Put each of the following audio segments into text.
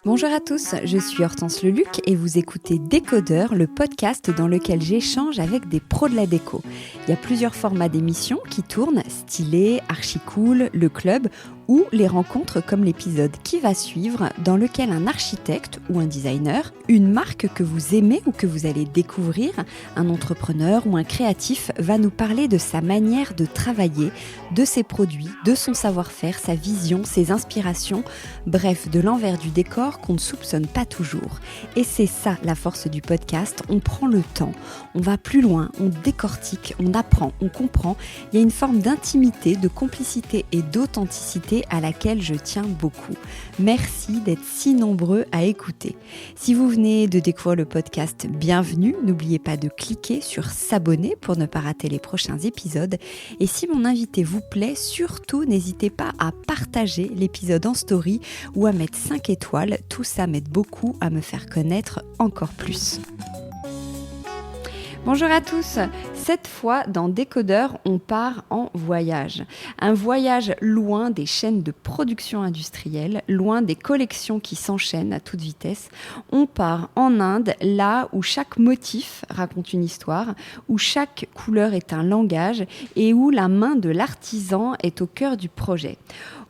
Bonjour à tous, je suis Hortense Leluc et vous écoutez Décodeur, le podcast dans lequel j'échange avec des pros de la déco. Il y a plusieurs formats d'émissions qui tournent, Stylé, Archicool, Le Club ou les rencontres comme l'épisode qui va suivre dans lequel un architecte ou un designer, une marque que vous aimez ou que vous allez découvrir, un entrepreneur ou un créatif va nous parler de sa manière de travailler, de ses produits, de son savoir-faire, sa vision, ses inspirations, bref, de l'envers du décor qu'on ne soupçonne pas toujours. Et c'est ça la force du podcast, on prend le temps, on va plus loin, on décortique, on apprend, on comprend. Il y a une forme d'intimité, de complicité et d'authenticité à laquelle je tiens beaucoup. Merci d'être si nombreux à écouter. Si vous venez de découvrir le podcast, bienvenue. N'oubliez pas de cliquer sur s'abonner pour ne pas rater les prochains épisodes. Et si mon invité vous plaît, surtout n'hésitez pas à partager l'épisode en story ou à mettre 5 étoiles. Tout ça m'aide beaucoup à me faire connaître encore plus. Bonjour à tous, cette fois dans Décodeur, on part en voyage. Un voyage loin des chaînes de production industrielle, loin des collections qui s'enchaînent à toute vitesse. On part en Inde, là où chaque motif raconte une histoire, où chaque couleur est un langage et où la main de l'artisan est au cœur du projet.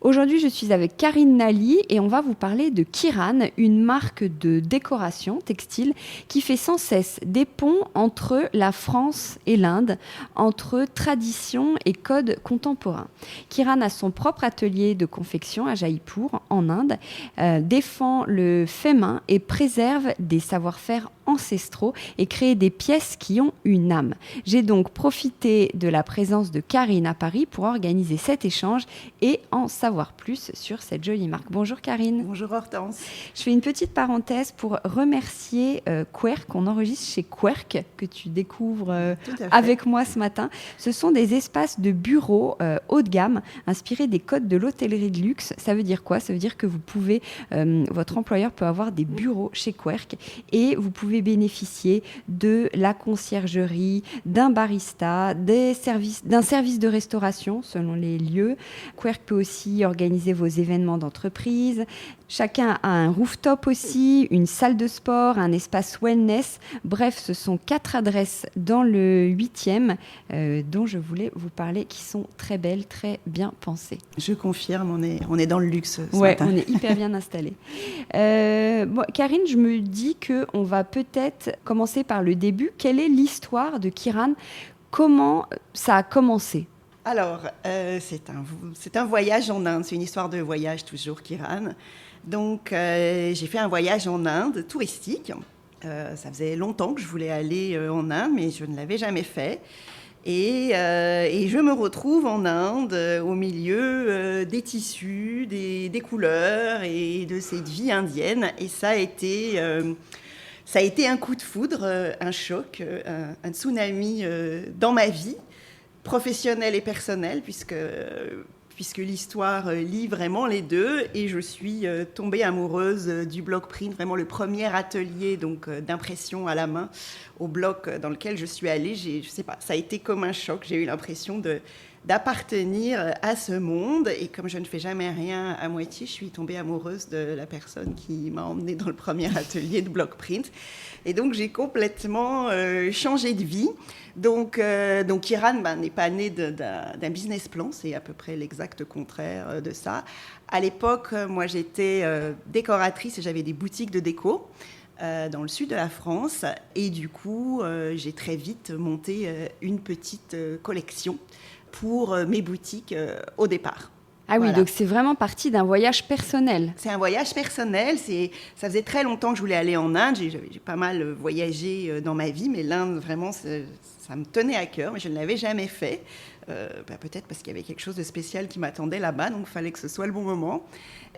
Aujourd'hui, je suis avec Karine Nally et on va vous parler de Kiran, une marque de décoration textile qui fait sans cesse des ponts entre la France et l'Inde, entre tradition et code contemporain. Kiran a son propre atelier de confection à Jaipur, en Inde, défend le fait main et préserve des savoir-faire ancestraux et crée des pièces qui ont une âme. J'ai donc profité de la présence de Karine à Paris pour organiser cet échange et en savoir plus sur cette jolie marque. Bonjour Karine. Bonjour Hortense. Je fais une petite parenthèse pour remercier Querc, qu'on enregistre chez Querc, que tu découvres avec moi ce matin. Ce sont des espaces de bureaux haut de gamme, inspirés des codes de l'hôtellerie de luxe. Ça veut dire quoi ? Ça veut dire que vous pouvez, votre employeur peut avoir des bureaux chez Querc et vous pouvez bénéficier de la conciergerie, d'un barista, d'un service de restauration selon les lieux. Querc peut aussi organiser vos événements d'entreprise. Chacun a un rooftop aussi, une salle de sport, un espace wellness. Bref, ce sont 4 adresses dans le 8e dont je voulais vous parler, qui sont très belles, très bien pensées. Je confirme, on est dans le luxe ce matin. On est hyper bien installés. Karine, je me dis qu'on va peut-être commencer par le début. Quelle est l'histoire de Kiran ? Comment ça a commencé ? Alors, c'est un voyage en Inde. C'est une histoire de voyage toujours, Kiran. Donc, j'ai fait un voyage en Inde touristique. Ça faisait longtemps que je voulais aller en Inde, mais je ne l'avais jamais fait. Et je me retrouve en Inde au milieu des tissus, des couleurs et de cette vie indienne. Et ça a été un coup de foudre, un choc, un tsunami dans ma vie, professionnelle et personnelle, puisque l'histoire lie vraiment les deux. Et je suis tombée amoureuse du block print, vraiment le premier atelier donc, d'impression à la main au bloc dans lequel je suis allée. Je sais pas, ça a été comme un choc. J'ai eu l'impression d'appartenir à ce monde. Et comme je ne fais jamais rien à moitié, je suis tombée amoureuse de la personne qui m'a emmenée dans le premier atelier de block print. Et donc, j'ai complètement changé de vie. Donc Kiran n'est pas né d'un business plan, c'est à peu près l'exact contraire de ça. À l'époque, moi, j'étais décoratrice et j'avais des boutiques de déco dans le sud de la France. Et du coup, j'ai très vite monté une petite collection pour mes boutiques au départ. Ah oui, voilà. Donc c'est vraiment parti d'un voyage personnel. C'est un voyage personnel. Ça faisait très longtemps que je voulais aller en Inde. J'ai pas mal voyagé dans ma vie, mais l'Inde, vraiment, ça me tenait à cœur, mais je ne l'avais jamais fait. Peut-être parce qu'il y avait quelque chose de spécial qui m'attendait là-bas, donc il fallait que ce soit le bon moment.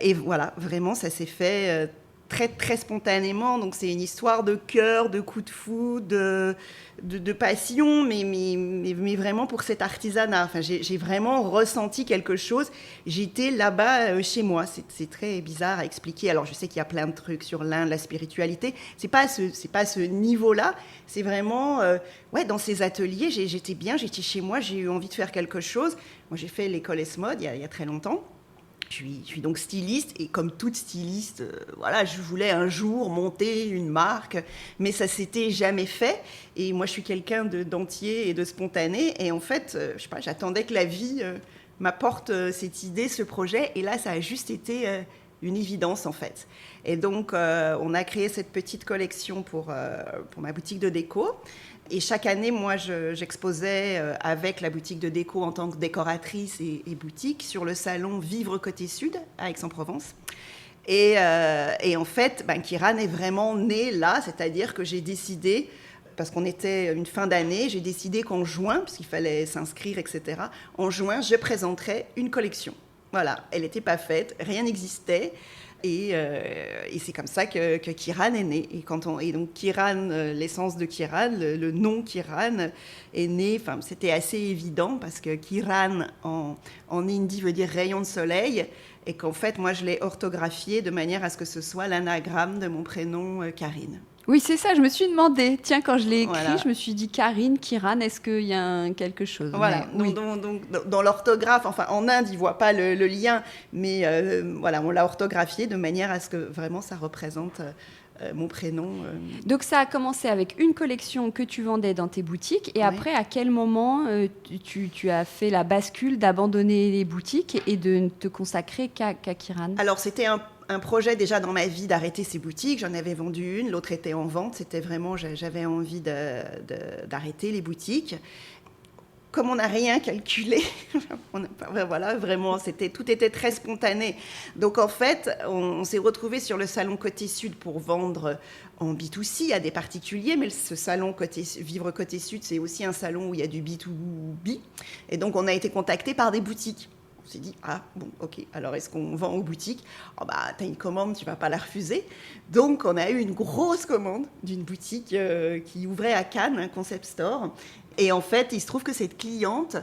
Et voilà, vraiment, ça s'est fait très, très spontanément. Donc c'est une histoire de cœur, de coup de foudre, de passion, mais vraiment pour cet artisanat. Enfin, j'ai vraiment ressenti quelque chose. J'étais là-bas chez moi. C'est très bizarre à expliquer. Alors, je sais qu'il y a plein de trucs sur l'Inde, la spiritualité. C'est pas ce niveau-là. C'est vraiment, dans ces ateliers, j'étais bien, j'étais chez moi, j'ai eu envie de faire quelque chose. Moi, j'ai fait l'école ESMOD il y a très longtemps. Je suis donc styliste et comme toute styliste, voilà, je voulais un jour monter une marque, mais ça s'était jamais fait. Et moi, je suis quelqu'un d'entier et de spontané. Et en fait, je sais pas, j'attendais que la vie m'apporte cette idée, ce projet. Et là, ça a juste été une évidence en fait. Et donc, on a créé cette petite collection pour ma boutique de déco. Et chaque année, moi, j'exposais avec la boutique de déco en tant que décoratrice et boutique sur le salon Vivre Côté Sud à Aix-en-Provence. Et en fait, Kiran est vraiment né là, c'est-à-dire que j'ai décidé, parce qu'on était une fin d'année, j'ai décidé qu'en juin, puisqu'il fallait s'inscrire, etc., en juin, je présenterais une collection. Voilà, elle n'était pas faite, rien n'existait. Et c'est comme ça que Kiran est né. Et donc Kiran, l'essence de Kiran, le nom Kiran est né. Enfin, c'était assez évident parce que Kiran en hindi veut dire rayon de soleil, et qu'en fait, moi, je l'ai orthographié de manière à ce que ce soit l'anagramme de mon prénom Karine. Oui, c'est ça, je me suis demandé. Tiens, quand je l'ai écrit, voilà. Je me suis dit Karine, Kiran, est-ce qu'il y a quelque chose? Voilà, mais, oui. donc, dans l'orthographe, enfin en Inde, ils ne voient pas le lien, mais voilà, on l'a orthographié de manière à ce que vraiment ça représente mon prénom. Donc ça a commencé avec une collection que tu vendais dans tes boutiques, et après, à quel moment tu as fait la bascule d'abandonner les boutiques et de ne te consacrer qu'à Kiran? Alors c'était un projet déjà dans ma vie d'arrêter ces boutiques. J'en avais vendu une, l'autre était en vente. C'était vraiment, j'avais envie d'arrêter les boutiques. Comme on n'a rien calculé, voilà, vraiment, tout était très spontané. Donc en fait, on s'est retrouvés sur le salon Côté Sud pour vendre en B2C à des particuliers, mais ce salon Vivre Côté Sud, c'est aussi un salon où il y a du B2B. Et donc on a été contactés par des boutiques. On s'est dit, ah bon, ok, alors est-ce qu'on vend aux boutiques? Oh bah, t'as une commande, tu vas pas la refuser. Donc, on a eu une grosse commande d'une boutique qui ouvrait à Cannes, un concept store. Et en fait, il se trouve que cette cliente,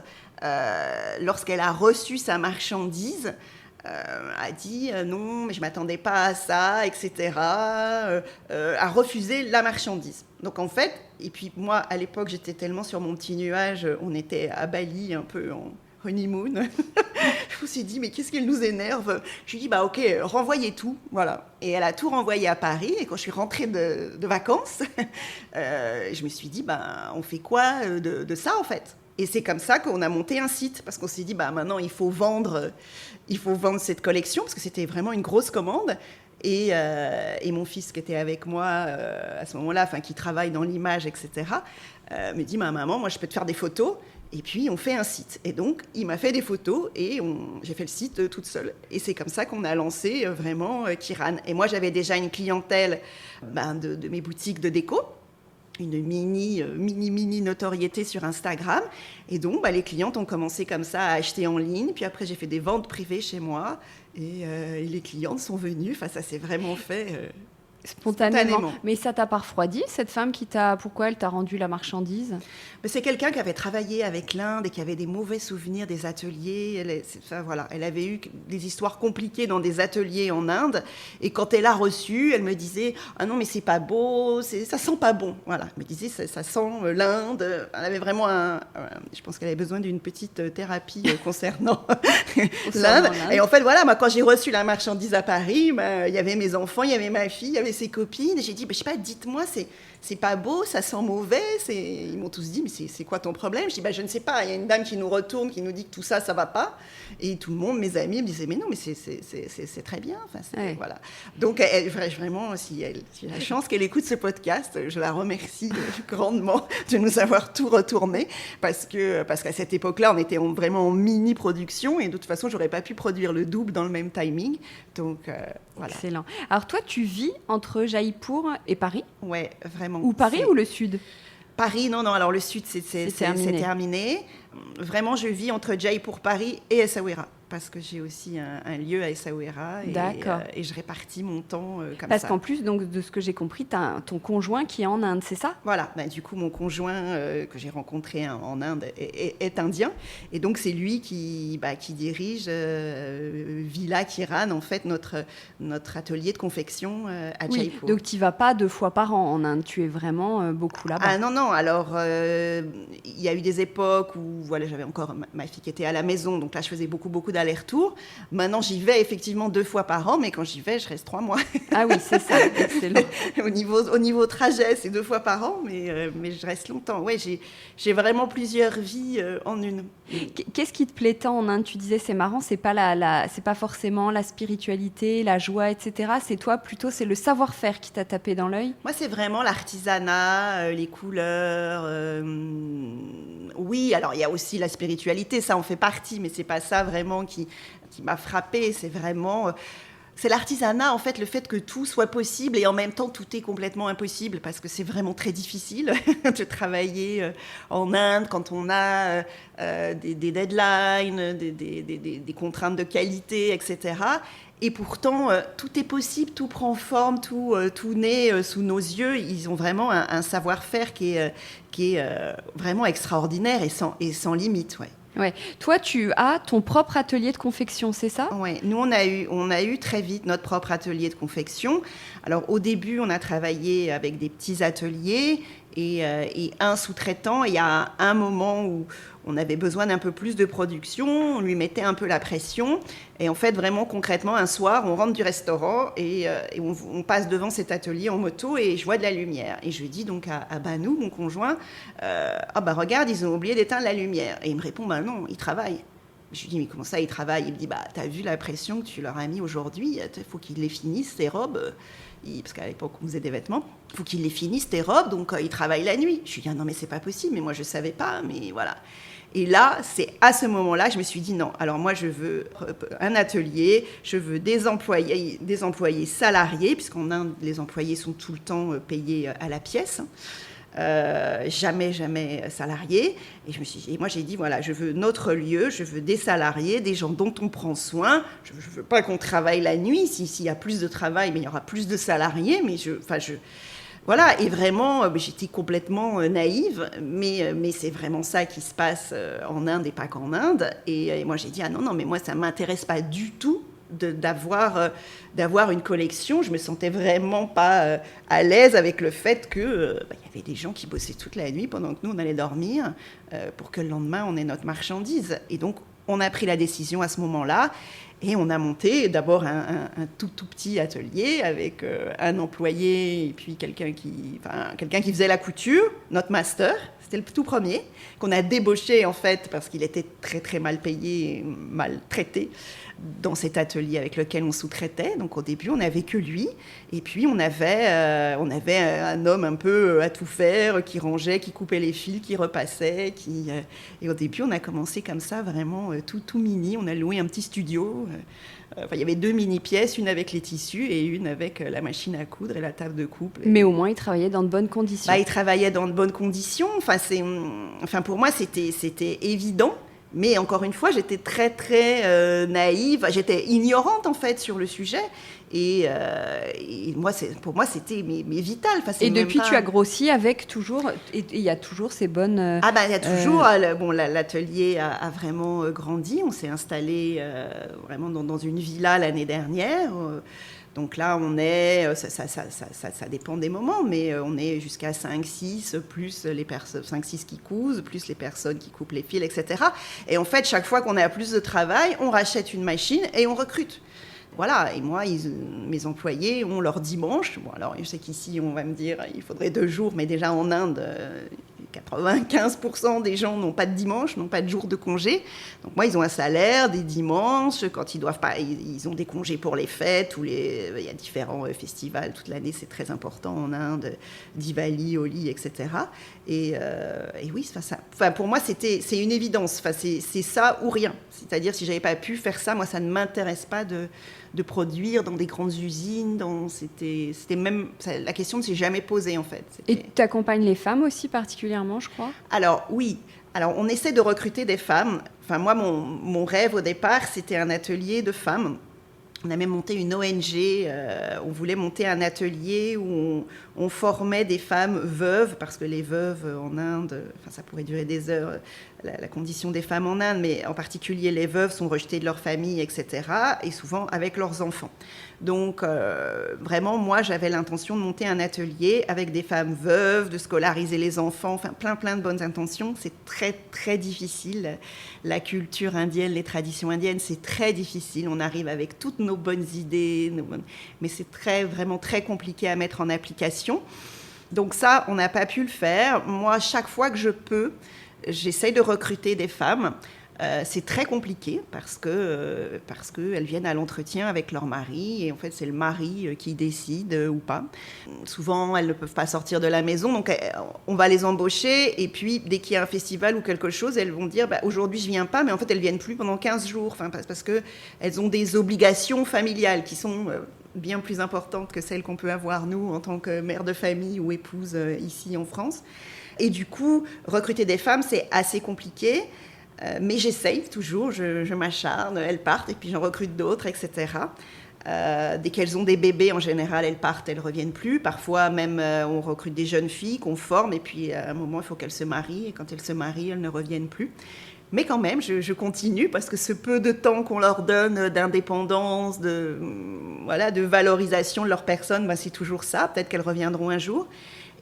lorsqu'elle a reçu sa marchandise, a dit non, mais je m'attendais pas à ça, etc., a refusé la marchandise. Donc en fait, et puis moi, à l'époque, j'étais tellement sur mon petit nuage, on était à Bali, un peu en honeymoon. Je me suis dit, mais qu'est-ce qu'elle nous énerve? Je lui ai dit, bah ok, renvoyez tout, voilà. Et elle a tout renvoyé à Paris, et quand je suis rentrée de vacances, je me suis dit, bah on fait quoi de ça, en fait? Et c'est comme ça qu'on a monté un site, parce qu'on s'est dit, bah maintenant, il faut vendre cette collection, parce que c'était vraiment une grosse commande. Et mon fils qui était avec moi à ce moment-là, qui travaille dans l'image, etc., me dit, bah, maman, moi, je peux te faire des photos. Et puis, on fait un site. Et donc, il m'a fait des photos et j'ai fait le site toute seule. Et c'est comme ça qu'on a lancé vraiment Kiran. Et moi, j'avais déjà une clientèle de mes boutiques de déco, une mini notoriété sur Instagram. Et donc, les clientes ont commencé comme ça à acheter en ligne. Puis après, j'ai fait des ventes privées chez moi. Et les clientes sont venues. Enfin, ça s'est vraiment fait... Spontanément. Mais ça t'a pas refroidi, cette femme pourquoi elle t'a rendu la marchandise? Mais c'est quelqu'un qui avait travaillé avec l'Inde et qui avait des mauvais souvenirs des ateliers. Elle avait eu des histoires compliquées dans des ateliers en Inde. Et quand elle a reçu, elle me disait « Ah non, mais c'est pas beau, ça sent pas bon. » Voilà, elle me disait « Ça sent l'Inde. » Elle avait vraiment je pense qu'elle avait besoin d'une petite thérapie concernant l'Inde. Et en fait, voilà, moi, quand j'ai reçu la marchandise à Paris, il y avait mes enfants, il y avait ma fille, il y avait ses copines. Et j'ai dit, je sais pas, dites-moi, c'est pas beau, ça sent mauvais. Ils m'ont tous dit, mais c'est quoi ton problème? Je dis, je ne sais pas. Il y a une dame qui nous retourne, qui nous dit que tout ça va pas. Et tout le monde, mes amis, me disaient, mais non, mais c'est très bien. Voilà. Donc, vraiment, si elle a la chance qu'elle écoute ce podcast, je la remercie grandement de nous avoir tout retourné. Parce qu'à cette époque-là, on était vraiment en mini-production. Et de toute façon, j'aurais pas pu produire le double dans le même timing. Donc, voilà. Excellent. Alors, toi, tu vis entre Jaipur et Paris? Ouais, vraiment. Ou Paris ou le Sud? Paris, non. Alors, le Sud, c'est terminé. Vraiment, je vis entre Jaipur, Paris et Essaouira. Parce que j'ai aussi un lieu à Essaouira. Et je répartis mon temps comme ça. Parce qu'en plus, donc, de ce que j'ai compris, tu as ton conjoint qui est en Inde, c'est ça? Voilà. Du coup, mon conjoint que j'ai rencontré en Inde est indien. Et donc, c'est lui qui dirige là qu'Iran, en fait, notre atelier de confection à Jaipur. Donc tu ne vas pas 2 fois par an en Inde, tu es vraiment beaucoup là-bas. Ah non, alors il y a eu des époques où voilà, j'avais encore ma fille qui était à la maison, donc là je faisais beaucoup d'allers-retours. Maintenant j'y vais effectivement 2 fois par an, mais quand j'y vais, je reste 3 mois. Ah oui, c'est ça, excellent. Au niveau trajet, c'est 2 fois par an, mais je reste longtemps. Ouais, j'ai vraiment plusieurs vies en une. Qu'est-ce qui te plaît tant en Inde ? Tu disais c'est marrant, c'est pas c'est pas forcément la spiritualité, la joie, etc. C'est toi plutôt, c'est le savoir-faire qui t'a tapé dans l'œil ? Moi, c'est vraiment l'artisanat, les couleurs. Oui, alors il y a aussi la spiritualité, ça en fait partie, mais c'est pas ça vraiment qui m'a frappée. C'est vraiment c'est l'artisanat, en fait, le fait que tout soit possible et en même temps tout est complètement impossible parce que c'est vraiment très difficile de travailler en Inde quand on a des deadlines, des contraintes de qualité, etc. Et pourtant, tout est possible, tout prend forme, tout naît sous nos yeux. Ils ont vraiment un savoir-faire qui est vraiment extraordinaire et sans limite, ouais. Ouais. Toi, tu as ton propre atelier de confection, c'est ça ? Ouais. Nous, on a eu très vite notre propre atelier de confection. Alors, au début, on a travaillé avec des petits ateliers et un sous-traitant. Il y a un moment où on avait besoin d'un peu plus de production, on lui mettait un peu la pression. Et en fait, vraiment concrètement, un soir, on rentre du restaurant et on passe devant cet atelier en moto et je vois de la lumière. Et je lui dis donc à Banou, mon conjoint, regarde, ils ont oublié d'éteindre la lumière. Et il me répond, non, ils travaillent. Je lui dis, mais comment ça, ils travaillent ? Il me dit, t'as vu la pression que tu leur as mis aujourd'hui ? Il faut qu'ils les finissent, tes robes. Parce qu'à l'époque, on faisait des vêtements. Il faut qu'ils les finissent, tes robes, donc ils travaillent la nuit. Je lui dis, non, mais c'est pas possible, mais moi, je savais pas, mais voilà. Et là, c'est à ce moment-là, je me suis dit, non, alors moi, je veux un atelier, je veux des employés salariés, puisqu'en Inde, les employés sont tout le temps payés à la pièce. Jamais salariés. Et moi j'ai dit voilà, je veux notre lieu, je veux des salariés, des gens dont on prend soin. Je veux pas qu'on travaille la nuit. S'il y a plus de travail, mais il y aura plus de salariés. Mais voilà. Et vraiment, j'étais complètement naïve, mais c'est vraiment ça qui se passe en Inde et pas qu'en Inde. Et moi j'ai dit non, mais moi ça m'intéresse pas du tout d'avoir une collection. Je me sentais vraiment pas à l'aise avec le fait que y avait des gens qui bossaient toute la nuit pendant que nous on allait dormir pour que le lendemain on ait notre marchandise. Et donc on a pris la décision à ce moment-là et on a monté d'abord un tout petit atelier avec un employé et puis quelqu'un qui faisait la couture, notre master. C'était le tout premier qu'on a débauché en fait parce qu'il était très très mal payé et mal traité dans cet atelier avec lequel on sous-traitait. Donc au début, on n'avait que lui. Et puis on avait un homme un peu à tout faire, qui rangeait, qui coupait les fils, qui repassait. Et au début, on a commencé comme ça, vraiment tout mini. On a loué un petit studio. Il y avait 2 mini-pièces, une avec les tissus et une avec la machine à coudre et la table de coupe. Mais au moins, il travaillait dans de bonnes conditions. Il travaillait dans de bonnes conditions. Pour moi, c'était évident. Mais encore une fois, j'étais très, très naïve. J'étais ignorante, en fait, sur le sujet. Et pour moi, c'était vital. Et depuis, tu as grossi avec toujours... Et il y a toujours ces bonnes... il y a toujours... l'atelier a vraiment grandi. On s'est installé vraiment dans une villa l'année dernière. Donc là, on est... Ça dépend des moments, mais on est jusqu'à 5-6, plus les personnes... 5-6 qui cousent, plus les personnes qui coupent les fils, etc. Et en fait, chaque fois qu'on a plus de travail, on rachète une machine et on recrute. Voilà, et moi, mes employés ont leur dimanche. Bon, alors, je sais qu'ici, on va me dire, il faudrait 2 jours, mais déjà en Inde, 95% des gens n'ont pas de dimanche, n'ont pas de jour de congé. Donc moi, ils ont un salaire, des dimanches, quand ils doivent pas, ils ont des congés pour les fêtes, il y a différents festivals toute l'année, c'est très important en Inde, Diwali, Holi, etc. Et oui, pour moi, c'est une évidence. C'est ça ou rien. C'est-à-dire, si j'avais pas pu faire ça, moi, ça ne m'intéresse pas de produire dans des grandes usines. C'était même la question ne s'est jamais posée en fait. Et tu accompagnes les femmes aussi particulièrement, je crois. Alors oui. Alors on essaie de recruter des femmes. Enfin moi mon rêve au départ c'était un atelier de femmes. On a même monté une ONG, on voulait monter un atelier où on formait des femmes veuves, parce que les veuves en Inde, ça pourrait durer des heures, la condition des femmes en Inde, mais en particulier les veuves sont rejetées de leur famille, etc., et souvent avec leurs enfants. Donc vraiment, moi, j'avais l'intention de monter un atelier avec des femmes veuves, de scolariser les enfants, enfin plein de bonnes intentions. C'est très, très difficile. La culture indienne, les traditions indiennes, c'est très difficile. On arrive avec toutes nos bonnes idées, mais c'est vraiment très compliqué à mettre en application. Donc ça, on n'a pas pu le faire. Moi, chaque fois que je peux, j'essaye de recruter des femmes. C'est très compliqué parce qu'elles viennent à l'entretien avec leur mari et en fait c'est le mari qui décide ou pas. Souvent elles ne peuvent pas sortir de la maison, donc on va les embaucher et puis dès qu'il y a un festival ou quelque chose, elles vont dire aujourd'hui je viens pas, mais en fait elles viennent plus pendant 15 jours, parce qu'elles ont des obligations familiales qui sont bien plus importantes que celles qu'on peut avoir nous en tant que mère de famille ou épouse ici en France. Et du coup, recruter des femmes c'est assez compliqué. Mais j'essaye toujours, je m'acharne, elles partent et puis j'en recrute d'autres, etc. Dès qu'elles ont des bébés, en général, elles partent, elles ne reviennent plus. Parfois, même, on recrute des jeunes filles qu'on forme et puis à un moment, il faut qu'elles se marient. Et quand elles se marient, elles ne reviennent plus. Mais quand même, je continue parce que ce peu de temps qu'on leur donne d'indépendance, de valorisation de leur personne, c'est toujours ça. Peut-être qu'elles reviendront un jour.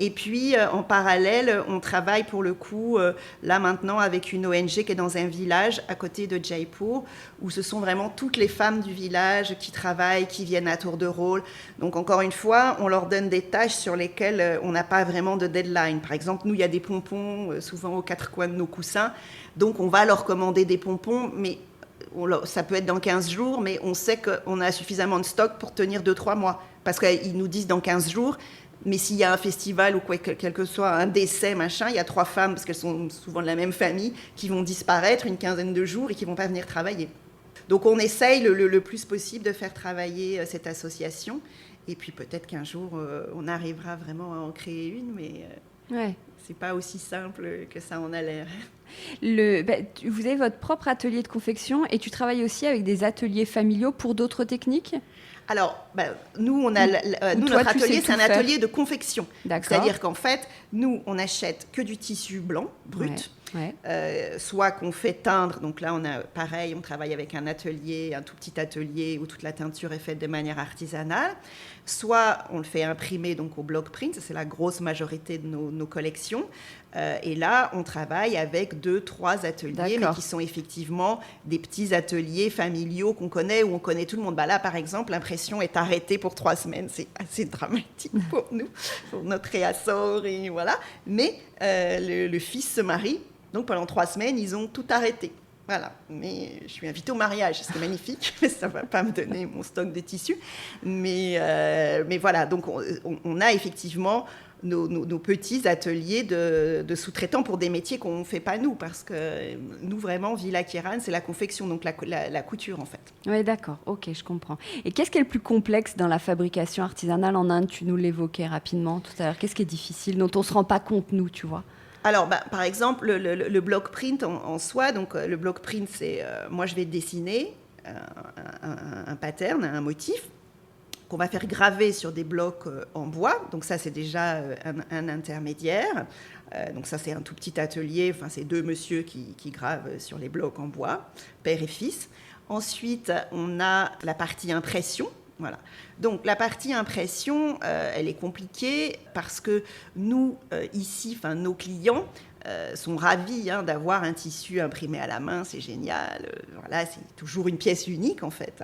Et puis, en parallèle, on travaille pour le coup, là maintenant, avec une ONG qui est dans un village à côté de Jaipur, où ce sont vraiment toutes les femmes du village qui travaillent, qui viennent à tour de rôle. Donc, encore une fois, on leur donne des tâches sur lesquelles on n'a pas vraiment de deadline. Par exemple, nous, il y a des pompons, souvent aux 4 coins de nos coussins. Donc, on va leur commander des pompons, mais ça peut être dans 15 jours, mais on sait qu'on a suffisamment de stock pour tenir 2-3 mois. Parce qu'ils nous disent dans 15 jours... Mais s'il y a un festival ou quel que soit un décès, il y a 3 femmes, parce qu'elles sont souvent de la même famille, qui vont disparaître une quinzaine de jours et qui ne vont pas venir travailler. Donc on essaye le plus possible de faire travailler cette association. Et puis peut-être qu'un jour, on arrivera vraiment à en créer une, mais c'est pas aussi simple que ça en a l'air. Vous avez votre propre atelier de confection et tu travailles aussi avec des ateliers familiaux pour d'autres techniques ? Alors, nous, notre atelier, c'est un atelier de confection. D'accord. C'est-à-dire qu'en fait, nous, on n'achète que du tissu blanc, brut, soit qu'on fait teindre. Donc là, on travaille avec un tout petit atelier où toute la teinture est faite de manière artisanale. Soit on le fait imprimer donc au block print, c'est la grosse majorité de nos collections. Et là, on travaille avec 2-3 ateliers, mais qui sont effectivement des petits ateliers familiaux qu'on connaît, où on connaît tout le monde. Là, par exemple, l'impression est arrêtée pour 3 semaines. C'est assez dramatique pour nous, pour notre réassort, et voilà. Mais le fils se marie, donc pendant 3 semaines, ils ont tout arrêté. Voilà, mais je suis invitée au mariage, c'est magnifique, mais ça ne va pas me donner mon stock de tissus. Mais voilà, donc on a effectivement nos petits ateliers de sous-traitants pour des métiers qu'on ne fait pas nous, parce que nous, vraiment, Villa Kiran, c'est la confection, donc la couture, en fait. Oui, d'accord, ok, je comprends. Et qu'est-ce qui est le plus complexe dans la fabrication artisanale en Inde ? Tu nous l'évoquais rapidement tout à l'heure. Qu'est-ce qui est difficile, dont on ne se rend pas compte, nous, tu vois ? Alors, par exemple, le block print en soi, donc le block print, c'est moi je vais dessiner un pattern, un motif qu'on va faire graver sur des blocs en bois. Donc ça, c'est déjà un intermédiaire. Donc ça, c'est un tout petit atelier. Enfin, c'est 2 messieurs qui gravent sur les blocs en bois, père et fils. Ensuite, on a la partie impression. Voilà. Donc la partie impression, elle est compliquée parce que nous, ici, nos clients sont ravis d'avoir un tissu imprimé à la main, c'est génial. Voilà, c'est toujours une pièce unique en fait.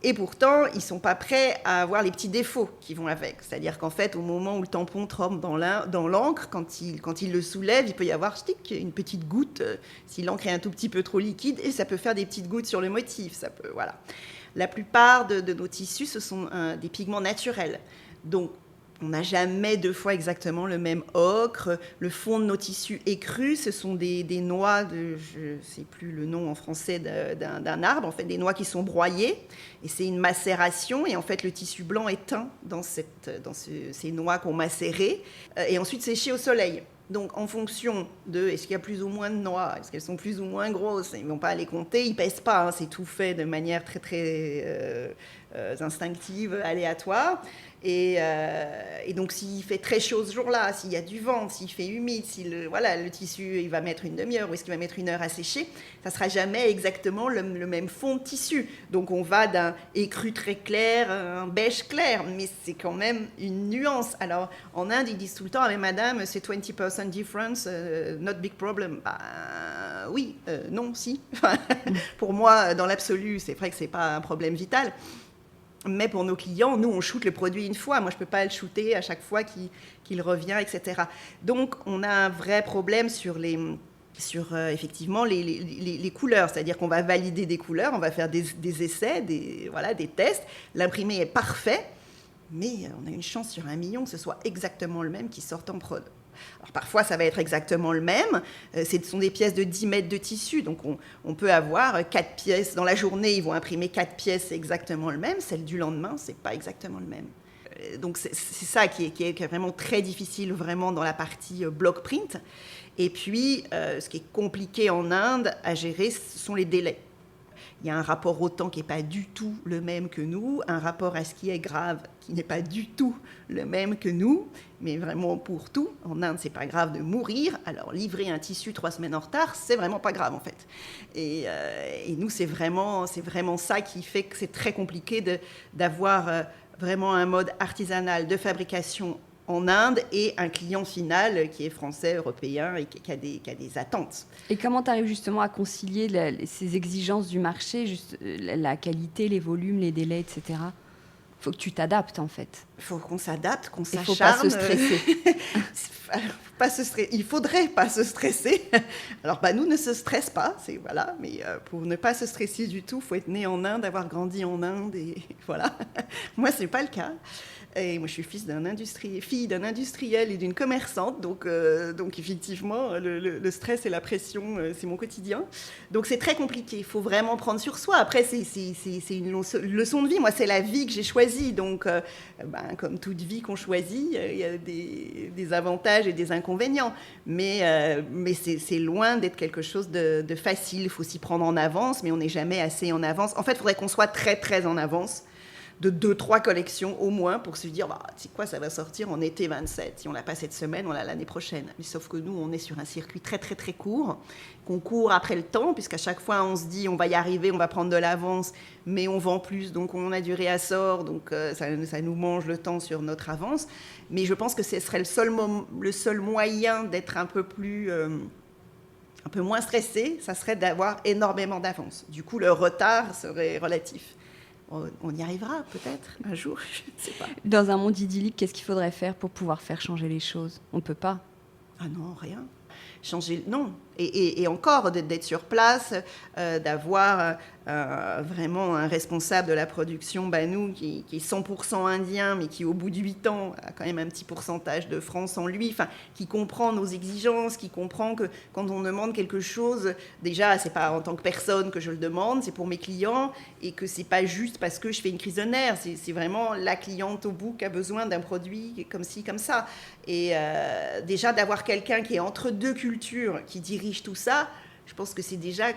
Et pourtant, ils ne sont pas prêts à avoir les petits défauts qui vont avec. C'est-à-dire qu'en fait, au moment où le tampon trempe dans l'encre, quand il le soulève, il peut y avoir une petite goutte, si l'encre est un tout petit peu trop liquide, et ça peut faire des petites gouttes sur le motif. Voilà. La plupart de nos tissus, ce sont des pigments naturels. Donc, on n'a jamais 2 fois exactement le même ocre. Le fond de nos tissus écrus, ce sont des noix, je ne sais plus le nom en français, d'un arbre, en fait, des noix qui sont broyées. Et c'est une macération. Et en fait, le tissu blanc est teint dans ces noix qu'on macéré. Et ensuite séché au soleil. Donc, en fonction de est-ce qu'il y a plus ou moins de noix, est-ce qu'elles sont plus ou moins grosses, ils ne vont pas les compter, ils ne pèsent pas, hein, c'est tout fait de manière très, très instinctive, aléatoire. Et donc, s'il fait très chaud ce jour-là, s'il y a du vent, s'il fait humide, si le tissu il va mettre une demi-heure ou est-ce qu'il va mettre 1 heure à sécher, ça ne sera jamais exactement le même fond de tissu. Donc, on va d'un écru très clair à un beige clair, mais c'est quand même une nuance. Alors, en Inde, ils disent tout le temps, mais madame, c'est 20% difference, not big problem. Oui, non, si. Pour moi, dans l'absolu, c'est vrai que ce n'est pas un problème vital. Mais pour nos clients, nous, on shoote le produit une fois. Moi, je ne peux pas le shooter à chaque fois qu'il revient, etc. Donc, on a un vrai problème sur effectivement les couleurs. C'est-à-dire qu'on va valider des couleurs, on va faire des essais, des tests. L'imprimé est parfait, mais on a une chance sur 1 million que ce soit exactement le même qui sorte en prod. Alors parfois, ça va être exactement le même. Ce sont des pièces de 10 mètres de tissu. Donc, on peut avoir 4 pièces. Dans la journée, ils vont imprimer 4 pièces, c'est exactement le même. Celle du lendemain, ce n'est pas exactement le même. Donc, c'est ça qui est vraiment très difficile vraiment dans la partie block print. Et puis, ce qui est compliqué en Inde à gérer, ce sont les délais. Il y a un rapport au temps qui n'est pas du tout le même que nous, un rapport à ce qui est grave qui n'est pas du tout le même que nous, mais vraiment pour tout. En Inde, c'est pas grave de mourir, alors livrer un tissu 3 semaines en retard, c'est vraiment pas grave en fait. Et nous, c'est vraiment ça qui fait que c'est très compliqué d'avoir vraiment un mode artisanal de fabrication en Inde et un client final qui est français, européen et qui a des attentes. Et comment tu arrives justement à concilier ces exigences du marché, la qualité, les volumes, les délais, etc. Il faut que tu t'adaptes en fait. Il faut qu'on s'adapte, qu'on s'acharne. Il ne faut pas se stresser. Il faudrait pas se stresser. Alors nous ne se stresse pas, mais pour ne pas se stresser du tout, il faut être né en Inde, avoir grandi en Inde et voilà. Moi, ce n'est pas le cas. Et moi, je suis fille d'un industriel et d'une commerçante, donc effectivement, le stress et la pression, c'est mon quotidien. Donc, c'est très compliqué. Il faut vraiment prendre sur soi. Après, c'est une leçon de vie. Moi, c'est la vie que j'ai choisie. Donc, comme toute vie qu'on choisit, il y a des avantages et des inconvénients. Mais c'est loin d'être quelque chose de facile. Il faut s'y prendre en avance, mais on n'est jamais assez en avance. En fait, il faudrait qu'on soit très, très en avance de 2-3 collections au moins pour se dire, tu sais quoi, ça va sortir en été 27. Si on l'a pas cette semaine, on l'a l'année prochaine. Mais sauf que nous, on est sur un circuit très, très, très court, qu'on court après le temps, puisqu'à chaque fois, on se dit, on va y arriver, on va prendre de l'avance, mais on vend plus, donc on a du réassort, donc ça nous mange le temps sur notre avance. Mais je pense que ce serait le seul moyen d'être un peu moins stressé, ça serait d'avoir énormément d'avance. Du coup, le retard serait relatif. On y arrivera peut-être un jour, je ne sais pas. Dans un monde idyllique, qu'est-ce qu'il faudrait faire pour pouvoir faire changer les choses ? On ne peut pas. Ah non, rien. Changer, non. Et encore, d'être sur place, d'avoir vraiment un responsable de la production, nous, qui est 100% indien, mais qui, au bout de 8 ans, a quand même un petit pourcentage de France en lui, qui comprend nos exigences, qui comprend que quand on demande quelque chose, déjà, c'est pas en tant que personne que je le demande, c'est pour mes clients, et que c'est pas juste parce que je fais une crise de nerfs, c'est vraiment la cliente au bout qui a besoin d'un produit comme ci, comme ça. Et déjà, d'avoir quelqu'un qui est entre deux cultures, qui dirige tout ça, je pense que c'est déjà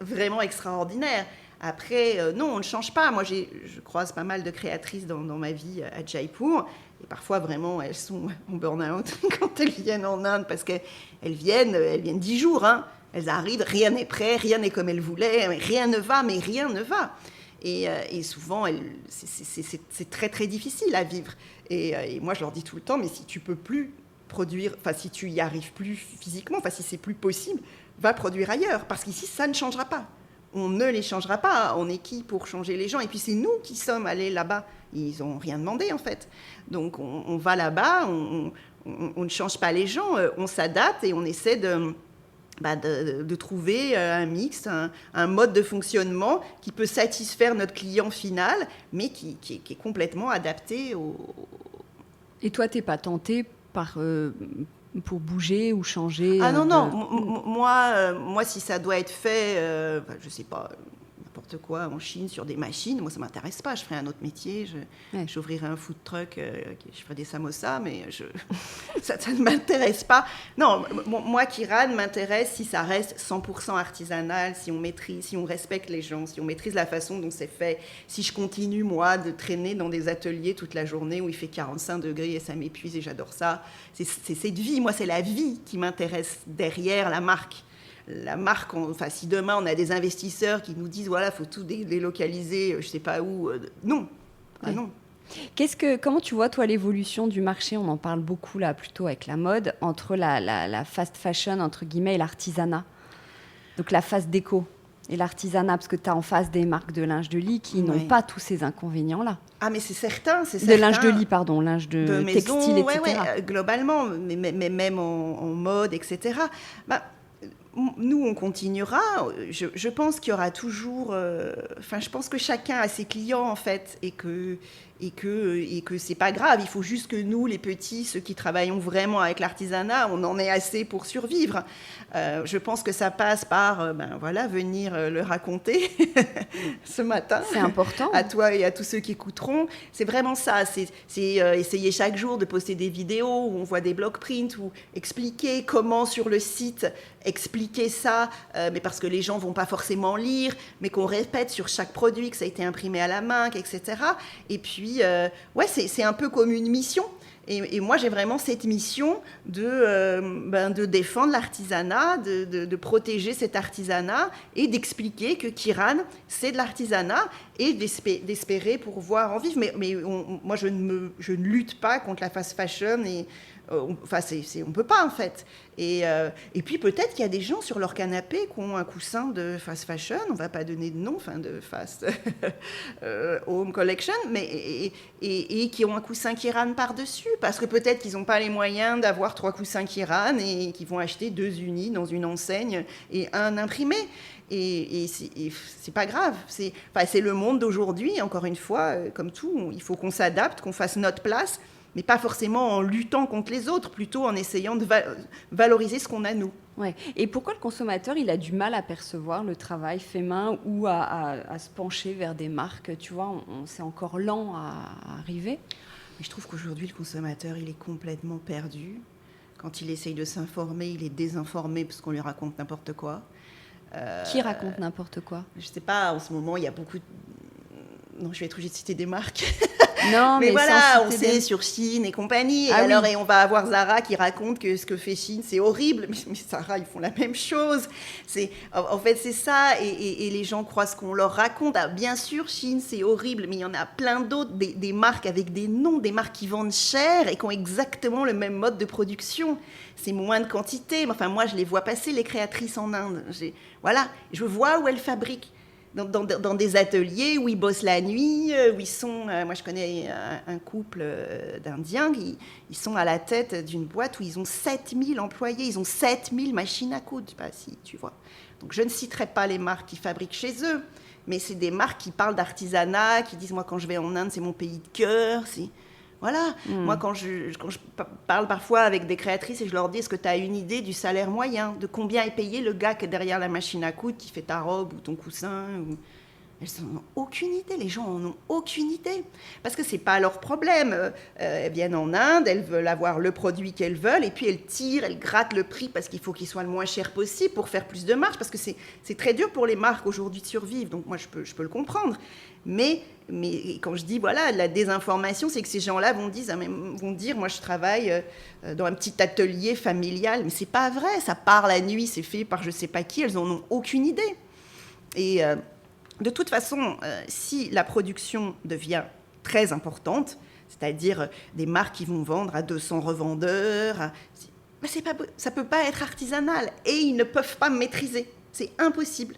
vraiment extraordinaire. Après, non, on ne change pas. Moi, je croise pas mal de créatrices dans ma vie à Jaipur, et parfois, vraiment, elles sont en burn-out quand elles viennent en Inde, parce qu'elles viennent 10 jours. Hein. Elles arrivent, rien n'est prêt, rien n'est comme elles voulaient, rien ne va, mais rien ne va. Et souvent, c'est très, très difficile à vivre. Et moi, je leur dis tout le temps, mais si tu peux plus produire, si tu y arrives plus physiquement, si c'est plus possible, va produire ailleurs, parce qu'ici ça ne changera pas. On ne les changera pas. On est qui pour changer les gens ? Et puis c'est nous qui sommes allés là-bas. Ils n'ont rien demandé en fait. Donc on va là-bas, on ne change pas les gens, on s'adapte et on essaie de trouver un mix, un mode de fonctionnement qui peut satisfaire notre client final, mais qui est complètement adapté au... Et toi, tu n'es pas tentée pour bouger ou changer Ah non. Moi, si ça doit être fait, je ne sais pas, n'importe n'importe quoi en Chine sur des machines. Moi, ça ne m'intéresse pas. Je ferai un autre métier. J'ouvrirai un food truck. Je ferai des samosas, mais ça ne m'intéresse pas. Non, moi, Kiran m'intéresse si ça reste 100% artisanal, si on maîtrise, si on respecte les gens, si on maîtrise la façon dont c'est fait. Si je continue, moi, de traîner dans des ateliers toute la journée où il fait 45 degrés et ça m'épuise et j'adore ça. C'est cette vie. Moi, c'est la vie qui m'intéresse derrière la marque. La marque, si demain on a des investisseurs qui nous disent voilà, il faut tout délocaliser, je ne sais pas où, non. Ouais. Non. Comment tu vois, toi, l'évolution du marché, on en parle beaucoup là, plutôt avec la mode, entre la fast fashion, entre guillemets, et l'artisanat. Donc la fast déco et l'artisanat, parce que tu as en face des marques de linge de lit qui n'ont pas tous ces inconvénients-là. Ah, mais c'est certain. De linge de lit, pardon, linge de maison, textile, etc. Ouais, globalement, mais même en mode, etc. Nous, on continuera. Je pense qu'il y aura toujours... je pense que chacun a ses clients, en fait, et que c'est pas grave. Il faut juste que nous, les petits, ceux qui travaillons vraiment avec l'artisanat, on en ait assez pour survivre. Je pense que ça passe par venir le raconter ce matin. C'est important. À toi et à tous ceux qui écouteront. C'est vraiment ça. C'est essayer chaque jour de poster des vidéos où on voit des block prints, ou expliquer comment sur le site expliquer ça, mais parce que les gens vont pas forcément lire, mais qu'on répète sur chaque produit que ça a été imprimé à la main, etc. Et puis, c'est un peu comme une mission. Et moi, j'ai vraiment cette mission de défendre l'artisanat, de protéger cet artisanat et d'expliquer que Kiran, c'est de l'artisanat et d'espérer pouvoir en vivre. Mais moi, je ne lutte pas contre la fast fashion et on ne peut pas, en fait. Et puis, peut-être qu'il y a des gens sur leur canapé qui ont un coussin de fast fashion, on ne va pas donner de nom, de fast home collection, mais, et qui ont un coussin Kiran par-dessus, parce que peut-être qu'ils n'ont pas les moyens d'avoir 3 coussins Kiran et qu'ils vont acheter 2 unis dans une enseigne et un imprimé. Et c'est pas grave. C'est le monde d'aujourd'hui, encore une fois, comme tout, il faut qu'on s'adapte, qu'on fasse notre place, mais pas forcément en luttant contre les autres, plutôt en essayant de valoriser ce qu'on a, nous. Ouais. Et pourquoi le consommateur, il a du mal à percevoir le travail fait main ou à se pencher vers des marques? Tu vois, c'est encore lent à arriver. Mais je trouve qu'aujourd'hui, le consommateur, il est complètement perdu. Quand il essaye de s'informer, il est désinformé parce qu'on lui raconte n'importe quoi. Qui raconte n'importe quoi? Je ne sais pas, en ce moment, il y a beaucoup de... Non, je vais être obligée de citer des marques. Non, mais voilà, on sait sur Shein et compagnie. Et on va avoir Zara qui raconte que ce que fait Shein, c'est horrible. Mais Zara, ils font la même chose. En fait, c'est ça. Et les gens croient ce qu'on leur raconte. Ah, bien sûr, Shein, c'est horrible. Mais il y en a plein d'autres, des marques avec des noms, des marques qui vendent cher et qui ont exactement le même mode de production. C'est moins de quantité. Enfin, moi, je les vois passer, les créatrices en Inde. Voilà, je vois où elles fabriquent. Dans des ateliers où ils bossent la nuit, où ils sont... moi, je connais un couple d'Indiens, ils sont à la tête d'une boîte où ils ont 7000 employés, ils ont 7000 machines à coudre, je sais pas si tu vois. Donc, je ne citerai pas les marques qui fabriquent chez eux, mais c'est des marques qui parlent d'artisanat, qui disent, moi, quand je vais en Inde, c'est mon pays de cœur, Voilà, Moi quand je parle parfois avec des créatrices et je leur dis, est-ce que tu as une idée du salaire moyen, de combien est payé le gars qui est derrière la machine à coudre, qui fait ta robe ou ton coussin Elles n'en ont aucune idée, les gens n'en ont aucune idée. Parce que ce n'est pas leur problème. Elles viennent en Inde, elles veulent avoir le produit qu'elles veulent, et puis elles tirent, elles grattent le prix parce qu'il faut qu'il soit le moins cher possible pour faire plus de marge, parce que c'est très dur pour les marques aujourd'hui de survivre, donc moi je peux le comprendre. Mais quand je dis, voilà, la désinformation, c'est que ces gens-là vont dire, moi je travaille dans un petit atelier familial, mais c'est pas vrai, ça part la nuit, c'est fait par je sais pas qui, elles n'en ont aucune idée. Et de toute façon, si la production devient très importante, c'est-à-dire des marques qui vont vendre à 200 revendeurs, ça peut pas être artisanal, et ils ne peuvent pas maîtriser, c'est impossible,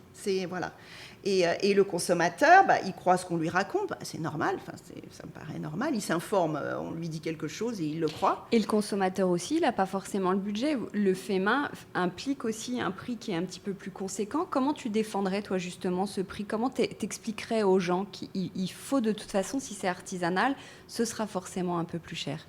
voilà. Et le consommateur, il croit ce qu'on lui raconte, c'est normal, ça me paraît normal, il s'informe, on lui dit quelque chose et il le croit. Et le consommateur aussi, il n'a pas forcément le budget. Le fait main implique aussi un prix qui est un petit peu plus conséquent. Comment tu défendrais, toi, justement, ce prix? Comment t'expliquerais aux gens qu'il faut, de toute façon, si c'est artisanal, ce sera forcément un peu plus cher?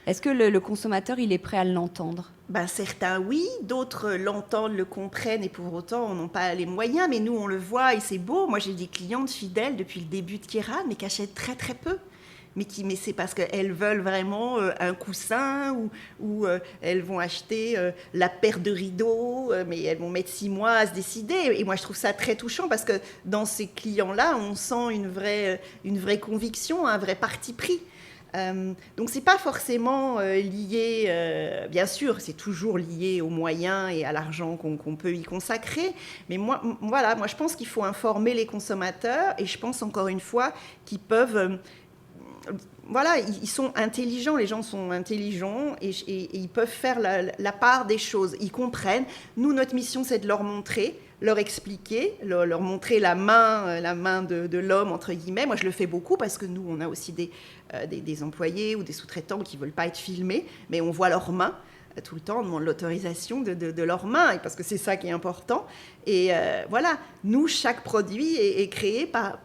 Est-ce que le consommateur, il est prêt à l'entendre ? Certains oui, d'autres l'entendent, le comprennent et pour autant n'ont pas les moyens. Mais nous, on le voit et c'est beau. Moi, j'ai des clientes fidèles depuis le début de Kiran, mais qui achètent très très peu. Mais c'est parce qu'elles veulent vraiment un coussin ou elles vont acheter la paire de rideaux, mais elles vont mettre 6 mois à se décider. Et moi, je trouve ça très touchant parce que dans ces clients-là, on sent une vraie conviction, un vrai parti pris. Donc, ce n'est pas forcément lié, bien sûr, c'est toujours lié aux moyens et à l'argent qu'on peut y consacrer. Mais moi, je pense qu'il faut informer les consommateurs et je pense encore une fois qu'ils peuvent... ils sont intelligents, les gens sont intelligents et ils peuvent faire la part des choses. Ils comprennent. Nous, notre mission, c'est de leur montrer, leur expliquer, leur montrer la main de l'homme, entre guillemets. Moi, je le fais beaucoup parce que nous, on a aussi des employés ou des sous-traitants qui ne veulent pas être filmés, mais on voit leurs mains tout le temps, on demande l'autorisation de leurs mains, parce que c'est ça qui est important. Et nous, chaque produit est créé par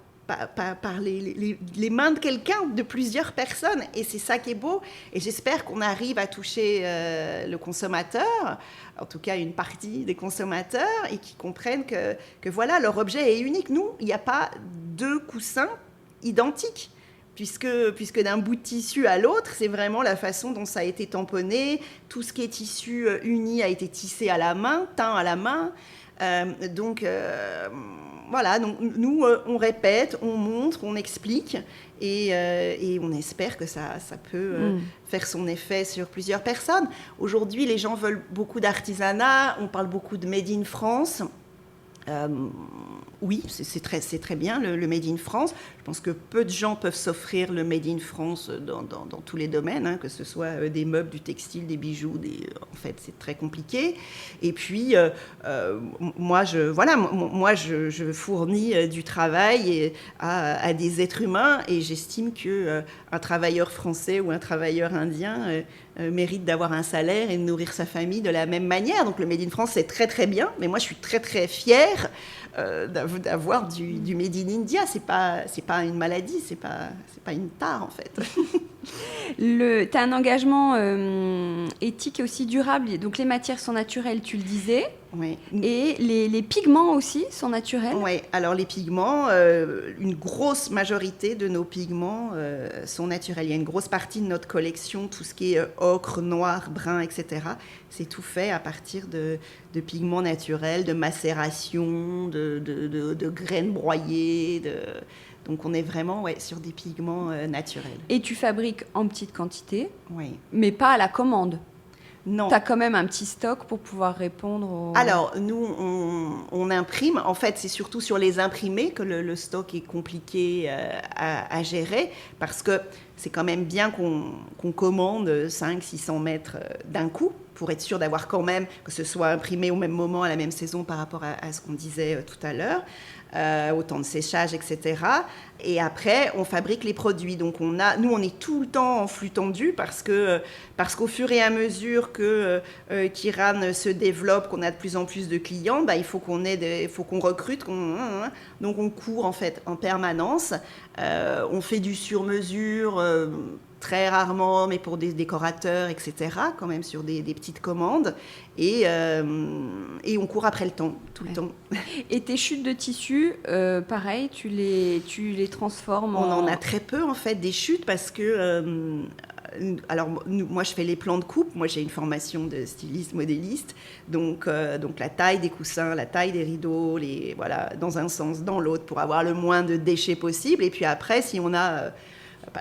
les mains de quelqu'un, de plusieurs personnes. Et c'est ça qui est beau. Et j'espère qu'on arrive à toucher le consommateur, en tout cas une partie des consommateurs, et qui comprennent que leur objet est unique. Nous, il n'y a pas 2 coussins identiques. Puisque d'un bout de tissu à l'autre, c'est vraiment la façon dont ça a été tamponné. Tout ce qui est tissu uni a été tissé à la main, teint à la main. Donc, nous, on répète, on montre, on explique et on espère que ça peut faire son effet sur plusieurs personnes. Aujourd'hui, les gens veulent beaucoup d'artisanat, on parle beaucoup de Made in France. Oui, c'est très bien le Made in France. Je pense que peu de gens peuvent s'offrir le Made in France dans tous les domaines, que ce soit des meubles, du textile, des bijoux. En fait, c'est très compliqué. Et puis, moi, je fournis du travail à des êtres humains et j'estime qu'un travailleur français ou un travailleur indien mérite d'avoir un salaire et de nourrir sa famille de la même manière. Donc le Made in France, c'est très très bien, mais moi je suis très très fière d'avoir du Made in India. C'est pas une maladie, c'est pas une tare en fait. Tu as un engagement éthique et aussi durable. Donc les matières sont naturelles, tu le disais. Oui. Et les pigments aussi sont naturels. Oui, alors les pigments, une grosse majorité de nos pigments sont naturels. Il y a une grosse partie de notre collection, tout ce qui est ocre, noir, brun, etc. C'est tout fait à partir de pigments naturels, de macération, de graines broyées, Donc, on est vraiment sur des pigments naturels. Et tu fabriques en petite quantité, oui. Mais pas à la commande. Non. Tu as quand même un petit stock pour pouvoir répondre aux... Alors, nous, on imprime. En fait, c'est surtout sur les imprimés que le stock est compliqué à gérer parce que c'est quand même bien qu'on commande 500-600 mètres d'un coup pour être sûr d'avoir quand même, que ce soit imprimé au même moment, à la même saison par rapport à ce qu'on disait tout à l'heure. Au temps de séchage, etc. Et après, on fabrique les produits. Donc, nous, on est tout le temps en flux tendu parce qu'au fur et à mesure que Kiran se développe, qu'on a de plus en plus de clients, il faut qu'on recrute. Donc, on court en fait en permanence. On fait du sur-mesure très rarement, mais pour des décorateurs, etc., quand même sur des petites commandes. Et on court après le temps, tout le temps. Et tes chutes de tissu, pareil, tu les transformes On en a très peu, en fait, des chutes, parce que... moi, je fais les plans de coupe. Moi, j'ai une formation de styliste, modéliste. Donc la taille des coussins, la taille des rideaux, dans un sens, dans l'autre, pour avoir le moins de déchets possible. Et puis après, si on a...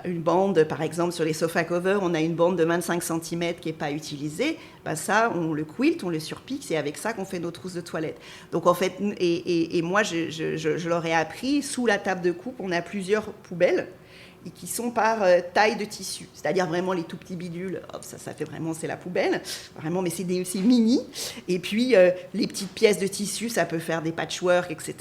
une bande, par exemple, sur les sofa covers, on a une bande de 25 cm qui n'est pas utilisée, ça, on le quilt, on le surpique, c'est avec ça qu'on fait nos trousses de toilette. Donc, en fait, et moi, je leur ai appris, sous la table de coupe, on a plusieurs poubelles et qui sont par taille de tissu, c'est-à-dire vraiment les tout petits bidules, hop, ça fait vraiment, c'est la poubelle, vraiment, mais c'est mini, et puis les petites pièces de tissu, ça peut faire des patchwork, etc.,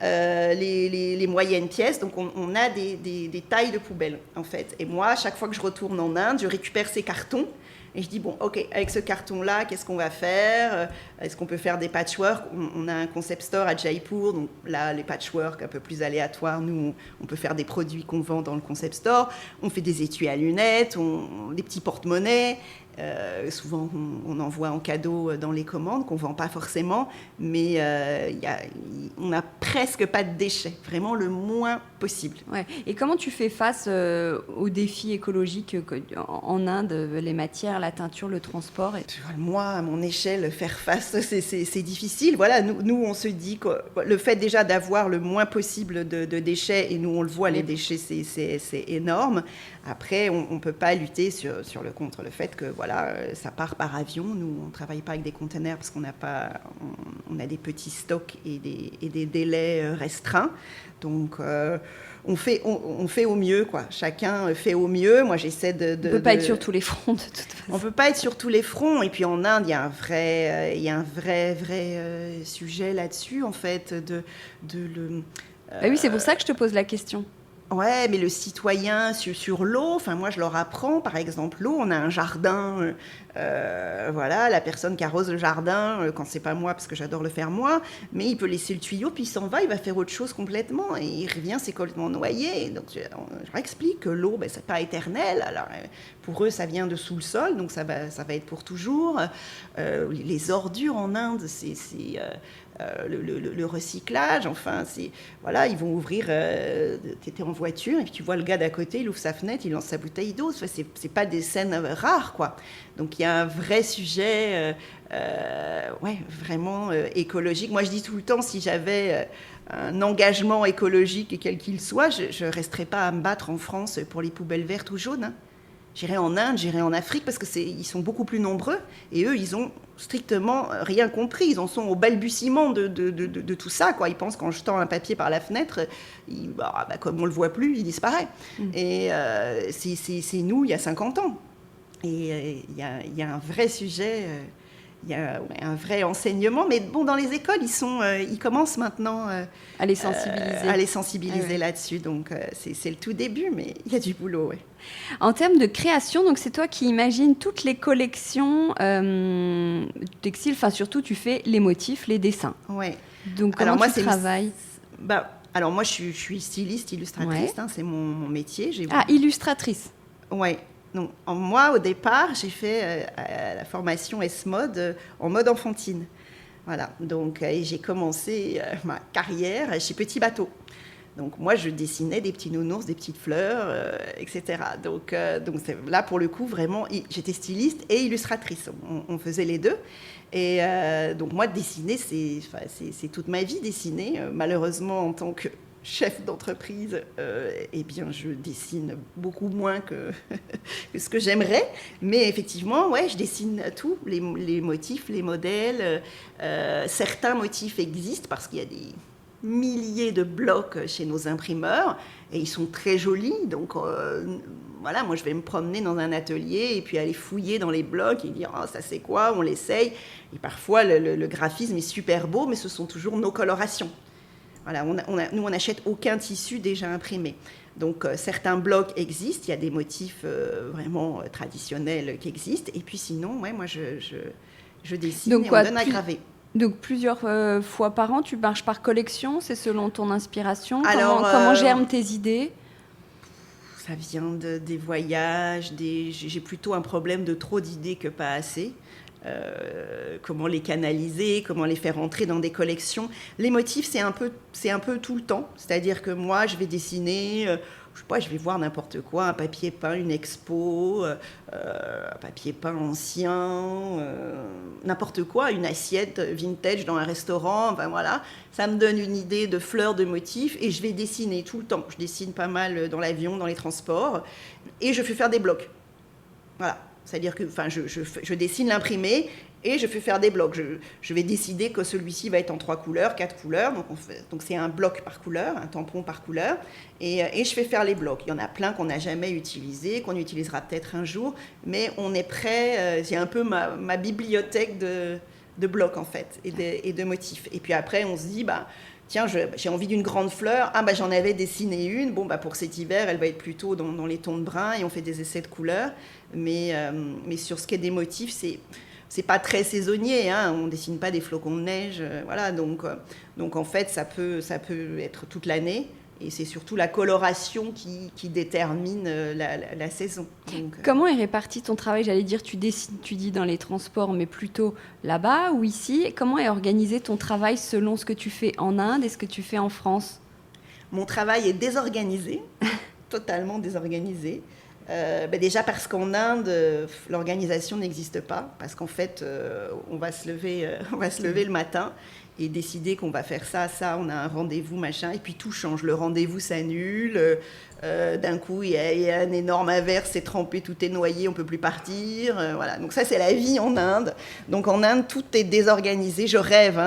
les moyennes pièces, donc on a des tailles de poubelle, en fait, et moi, chaque fois que je retourne en Inde, je récupère ces cartons Et je dis, bon, ok, avec ce carton-là, qu'est-ce qu'on va faire? Est-ce qu'on peut faire des patchwork? On a un concept store à Jaipur, donc là, les patchwork un peu plus aléatoires, nous, on peut faire des produits qu'on vend dans le concept store. On fait des étuis à lunettes, des petits porte-monnaies. Souvent, on envoie en cadeau dans les commandes, qu'on ne vend pas forcément, mais on n'a presque pas de déchets, vraiment le moins possible. Ouais. Et comment tu fais face aux défis écologiques en Inde, les matières, la teinture, le transport Moi, à mon échelle, faire face, c'est difficile. Voilà, nous, on se dit que le fait déjà d'avoir le moins possible de déchets, et nous, on le voit, les déchets, c'est énorme. Après, on ne peut pas lutter contre le fait que voilà, ça part par avion. Nous, on ne travaille pas avec des containers parce qu'on a des petits stocks et des délais restreints. Donc, on fait au mieux, quoi. Chacun fait au mieux. Moi, j'essaie de... On ne peut pas être sur tous les fronts, de toute façon. On ne peut pas être sur tous les fronts. Et puis, en Inde, il y a un vrai sujet là-dessus, en fait. Oui, c'est pour ça que je te pose la question. Ouais, mais le citoyen sur l'eau, enfin moi je leur apprends, par exemple l'eau, on a un jardin, voilà, la personne qui arrose le jardin, quand c'est pas moi parce que j'adore le faire moi, mais il peut laisser le tuyau puis il s'en va, il va faire autre chose complètement et il revient, c'est complètement noyé. Donc je leur explique que l'eau, c'est pas éternel. Alors pour eux ça vient de sous le sol, donc ça va être pour toujours. Les ordures en Inde, c'est le recyclage, enfin, voilà, ils vont ouvrir, t'étais en voiture, et puis tu vois le gars d'à côté, il ouvre sa fenêtre, il lance sa bouteille d'eau, enfin, c'est pas des scènes rares, quoi. Donc il y a un vrai sujet, vraiment écologique. Moi, je dis tout le temps, si j'avais un engagement écologique, quel qu'il soit, je resterais pas à me battre en France pour les poubelles vertes ou jaunes, hein. J'irai en Inde, j'irai en Afrique parce que ils sont beaucoup plus nombreux et eux, ils ont strictement rien compris. Ils en sont au balbutiement de tout ça, quoi. Ils pensent qu'en jetant un papier par la fenêtre, comme on le voit plus, il disparaît. Et c'est nous, il y a 50 ans. Et il y a un vrai sujet. Il y a un vrai enseignement, mais bon, dans les écoles, ils commencent maintenant à les sensibiliser, là-dessus. Donc, c'est le tout début, mais il y a du boulot. Ouais. En termes de création, donc c'est toi qui imagines toutes les collections textiles. Enfin, surtout, tu fais les motifs, les dessins. Ouais. Donc, comment tu travailles ? Alors moi, je suis styliste, illustratrice. Ouais. C'est mon métier. Illustratrice. Ouais. Donc, moi, au départ, j'ai fait la formation S-Mode en mode enfantine. Voilà. Donc, j'ai commencé ma carrière chez Petit Bateau. Donc, moi, je dessinais des petits nounours, des petites fleurs, etc. Donc là, pour le coup, vraiment, j'étais styliste et illustratrice. On faisait les deux. Et donc, moi, dessiner, c'est toute ma vie, dessiner. Malheureusement, en tant que chef d'entreprise, eh bien, je dessine beaucoup moins que ce que j'aimerais. Mais effectivement, ouais, je dessine tout, les motifs, les modèles. Certains motifs existent parce qu'il y a des milliers de blocs chez nos imprimeurs et ils sont très jolis. Donc, voilà, moi, je vais me promener dans un atelier et puis aller fouiller dans les blocs et dire « ça, c'est quoi ?» On l'essaye. Et parfois, le graphisme est super beau, mais ce sont toujours nos colorations. Voilà, nous, on n'achète aucun tissu déjà imprimé. Donc, certains blocs existent. Il y a des motifs vraiment traditionnels qui existent. Et puis, sinon, ouais, moi, je dessine et on donne à graver. Donc, plusieurs fois par an, tu marches par collection. C'est selon ton inspiration. Comment germent tes idées ? Ça vient des voyages. J'ai plutôt un problème de trop d'idées que pas assez. Comment les canaliser, comment les faire entrer dans des collections. Les motifs, c'est un peu tout le temps. C'est-à-dire que moi, je vais dessiner, je sais pas, je vais voir n'importe quoi, un papier peint, une expo, un papier peint ancien, n'importe quoi, une assiette vintage dans un restaurant, enfin voilà. Ça me donne une idée de fleurs, de motifs, et je vais dessiner tout le temps. Je dessine pas mal dans l'avion, dans les transports, et je fais faire des blocs. Voilà. C'est-à-dire que je dessine l'imprimé et je fais faire des blocs. Je vais décider que celui-ci va être en 3 couleurs, 4 couleurs. Donc c'est un bloc par couleur, un tampon par couleur. Et je fais faire les blocs. Il y en a plein qu'on n'a jamais utilisés, qu'on utilisera peut-être un jour. Mais on est prêt. C'est un peu ma bibliothèque de blocs, en fait, et de motifs. Et puis après, on se dit, tiens, j'ai envie d'une grande fleur. Ah, j'en avais dessiné une. Bon, pour cet hiver, elle va être plutôt dans les tons de brun et on fait des essais de couleurs. Mais sur ce qui est des motifs, c'est pas très saisonnier. Hein. On dessine pas des flocons de neige. Voilà. Donc, en fait, ça peut être toute l'année. Et c'est surtout la coloration qui détermine la saison. Donc, comment est réparti ton travail ? J'allais dire, tu dessines, tu dis dans les transports, mais plutôt là-bas ou ici. Comment est organisé ton travail selon ce que tu fais en Inde et ce que tu fais en France ? Mon travail est désorganisé, totalement désorganisé. Déjà parce qu'en Inde, l'organisation n'existe pas. Parce qu'en fait, on va se lever le matin et décider qu'on va faire ça, on a un rendez-vous, machin, et puis tout change. Le rendez-vous s'annule, d'un coup, il y a un énorme averse, c'est trempé, tout est noyé, on ne peut plus partir. Voilà. Donc ça, c'est la vie en Inde. Donc en Inde, tout est désorganisé. Je rêve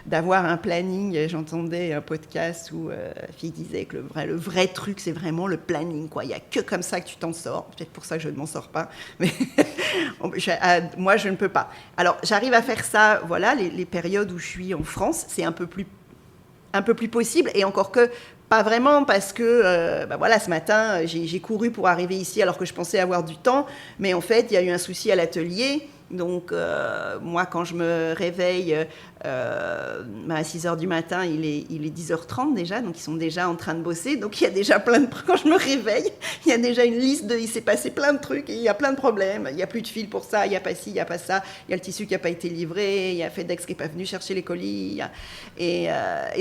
d'avoir un planning. J'entendais un podcast où la fille disait que le vrai truc, c'est vraiment le planning, quoi. Il n'y a que comme ça que tu t'en sors. Peut-être pour ça que je ne m'en sors pas. Mais moi, je ne peux pas. Alors, j'arrive à faire ça, voilà, les périodes où je suis en France, c'est un peu plus possible, et encore que pas vraiment, parce que voilà, ce matin, j'ai couru pour arriver ici alors que je pensais avoir du temps, mais en fait, il y a eu un souci à l'atelier. Donc, moi, quand je me réveille à 6h du matin, il est 10h30 déjà, donc ils sont déjà en train de bosser. Donc, il y a déjà quand je me réveille, il y a déjà une liste il s'est passé plein de trucs, et il y a plein de problèmes. Il n'y a plus de fil pour ça, il n'y a pas ci, il n'y a pas ça, il y a le tissu qui n'a pas été livré, il y a FedEx qui n'est pas venu chercher les colis. Et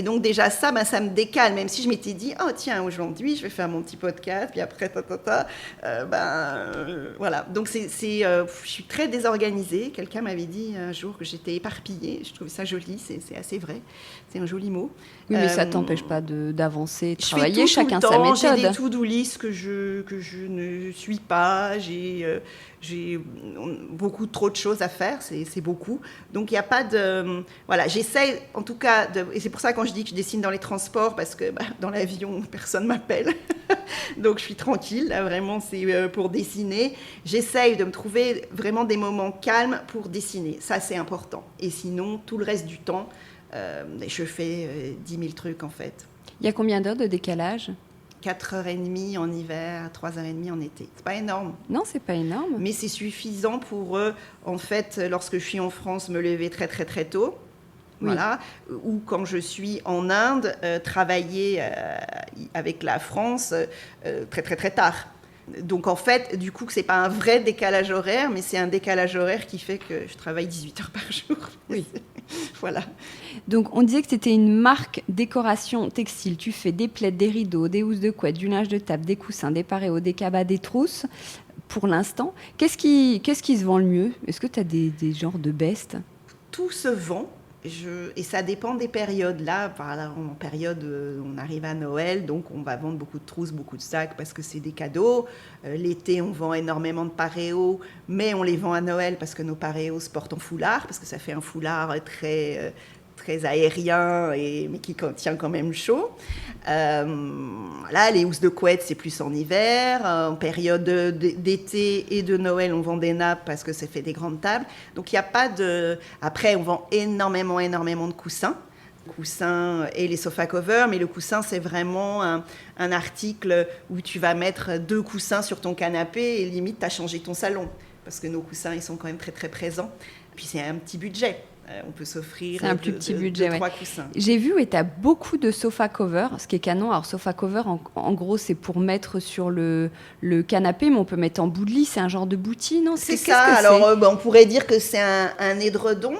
donc, déjà, ça me décale, même si je m'étais dit, oh tiens, aujourd'hui, je vais faire mon petit podcast, puis après, voilà. Donc, je suis très désorganisée. Quelqu'un m'avait dit un jour que j'étais éparpillée. Je trouvais ça joli, c'est assez vrai. C'est un joli mot. Oui, mais ça ne t'empêche pas d'avancer, de travailler, je fais chacun sa méthode. J'ai des to-do list que je ne suis pas. J'ai beaucoup trop de choses à faire, c'est beaucoup. Donc, il n'y a pas de... Voilà, j'essaie, en tout cas, et c'est pour ça quand je dis que je dessine dans les transports, parce que dans l'avion, personne ne m'appelle. Donc, je suis tranquille. Là, vraiment, c'est pour dessiner. J'essaye de me trouver vraiment des moments calmes pour dessiner. Ça, c'est important. Et sinon, tout le reste du temps, je fais 10 000 trucs, en fait. Il y a combien d'heures de décalage ? 4h30 en hiver, 3h30 en été. C'est pas énorme. Non, c'est pas énorme. Mais c'est suffisant pour, en fait, lorsque je suis en France, me lever très, très, très tôt. Oui. Voilà. Ou quand je suis en Inde, travailler avec la France très, très, très tard. Donc, en fait, du coup, c'est pas un vrai décalage horaire, mais c'est un décalage horaire qui fait que je travaille 18 heures par jour. Oui. Voilà. Donc, on disait que c'était une marque décoration textile. Tu fais des plaids, des rideaux, des housses de couette, du linge de table, des coussins, des paréos, des cabas, des trousses. Pour l'instant, qu'est-ce qui se vend le mieux ? Est-ce que tu as des genres de bestes ? Tout se vend. Et ça dépend des périodes. Là, en période, on arrive à Noël, donc on va vendre beaucoup de trousses, beaucoup de sacs parce que c'est des cadeaux. L'été, on vend énormément de paréos, mais on les vend à Noël parce que nos paréos se portent en foulard, parce que ça fait un foulard très, très aérien, mais qui tient quand même chaud. Là, les housses de couette, c'est plus en hiver. En période d'été et de Noël, on vend des nappes parce que ça fait des grandes tables. Donc, il n'y a pas de... Après, on vend énormément de coussins. Et les sofa covers, mais le coussin, c'est vraiment un article où tu vas mettre 2 coussins sur ton canapé et limite, tu as changé ton salon. Parce que nos coussins, ils sont quand même très, très présents. Puis, c'est un petit budget. On peut s'offrir un plus petit budget, 3 coussins. J'ai vu, et tu as beaucoup de sofa cover, ce qui est canon. Alors, sofa cover, en gros, c'est pour mettre sur le canapé, mais on peut mettre en bout de lit. C'est un genre de boutis, non ? C'est ça. Alors, on pourrait dire que c'est un édredon.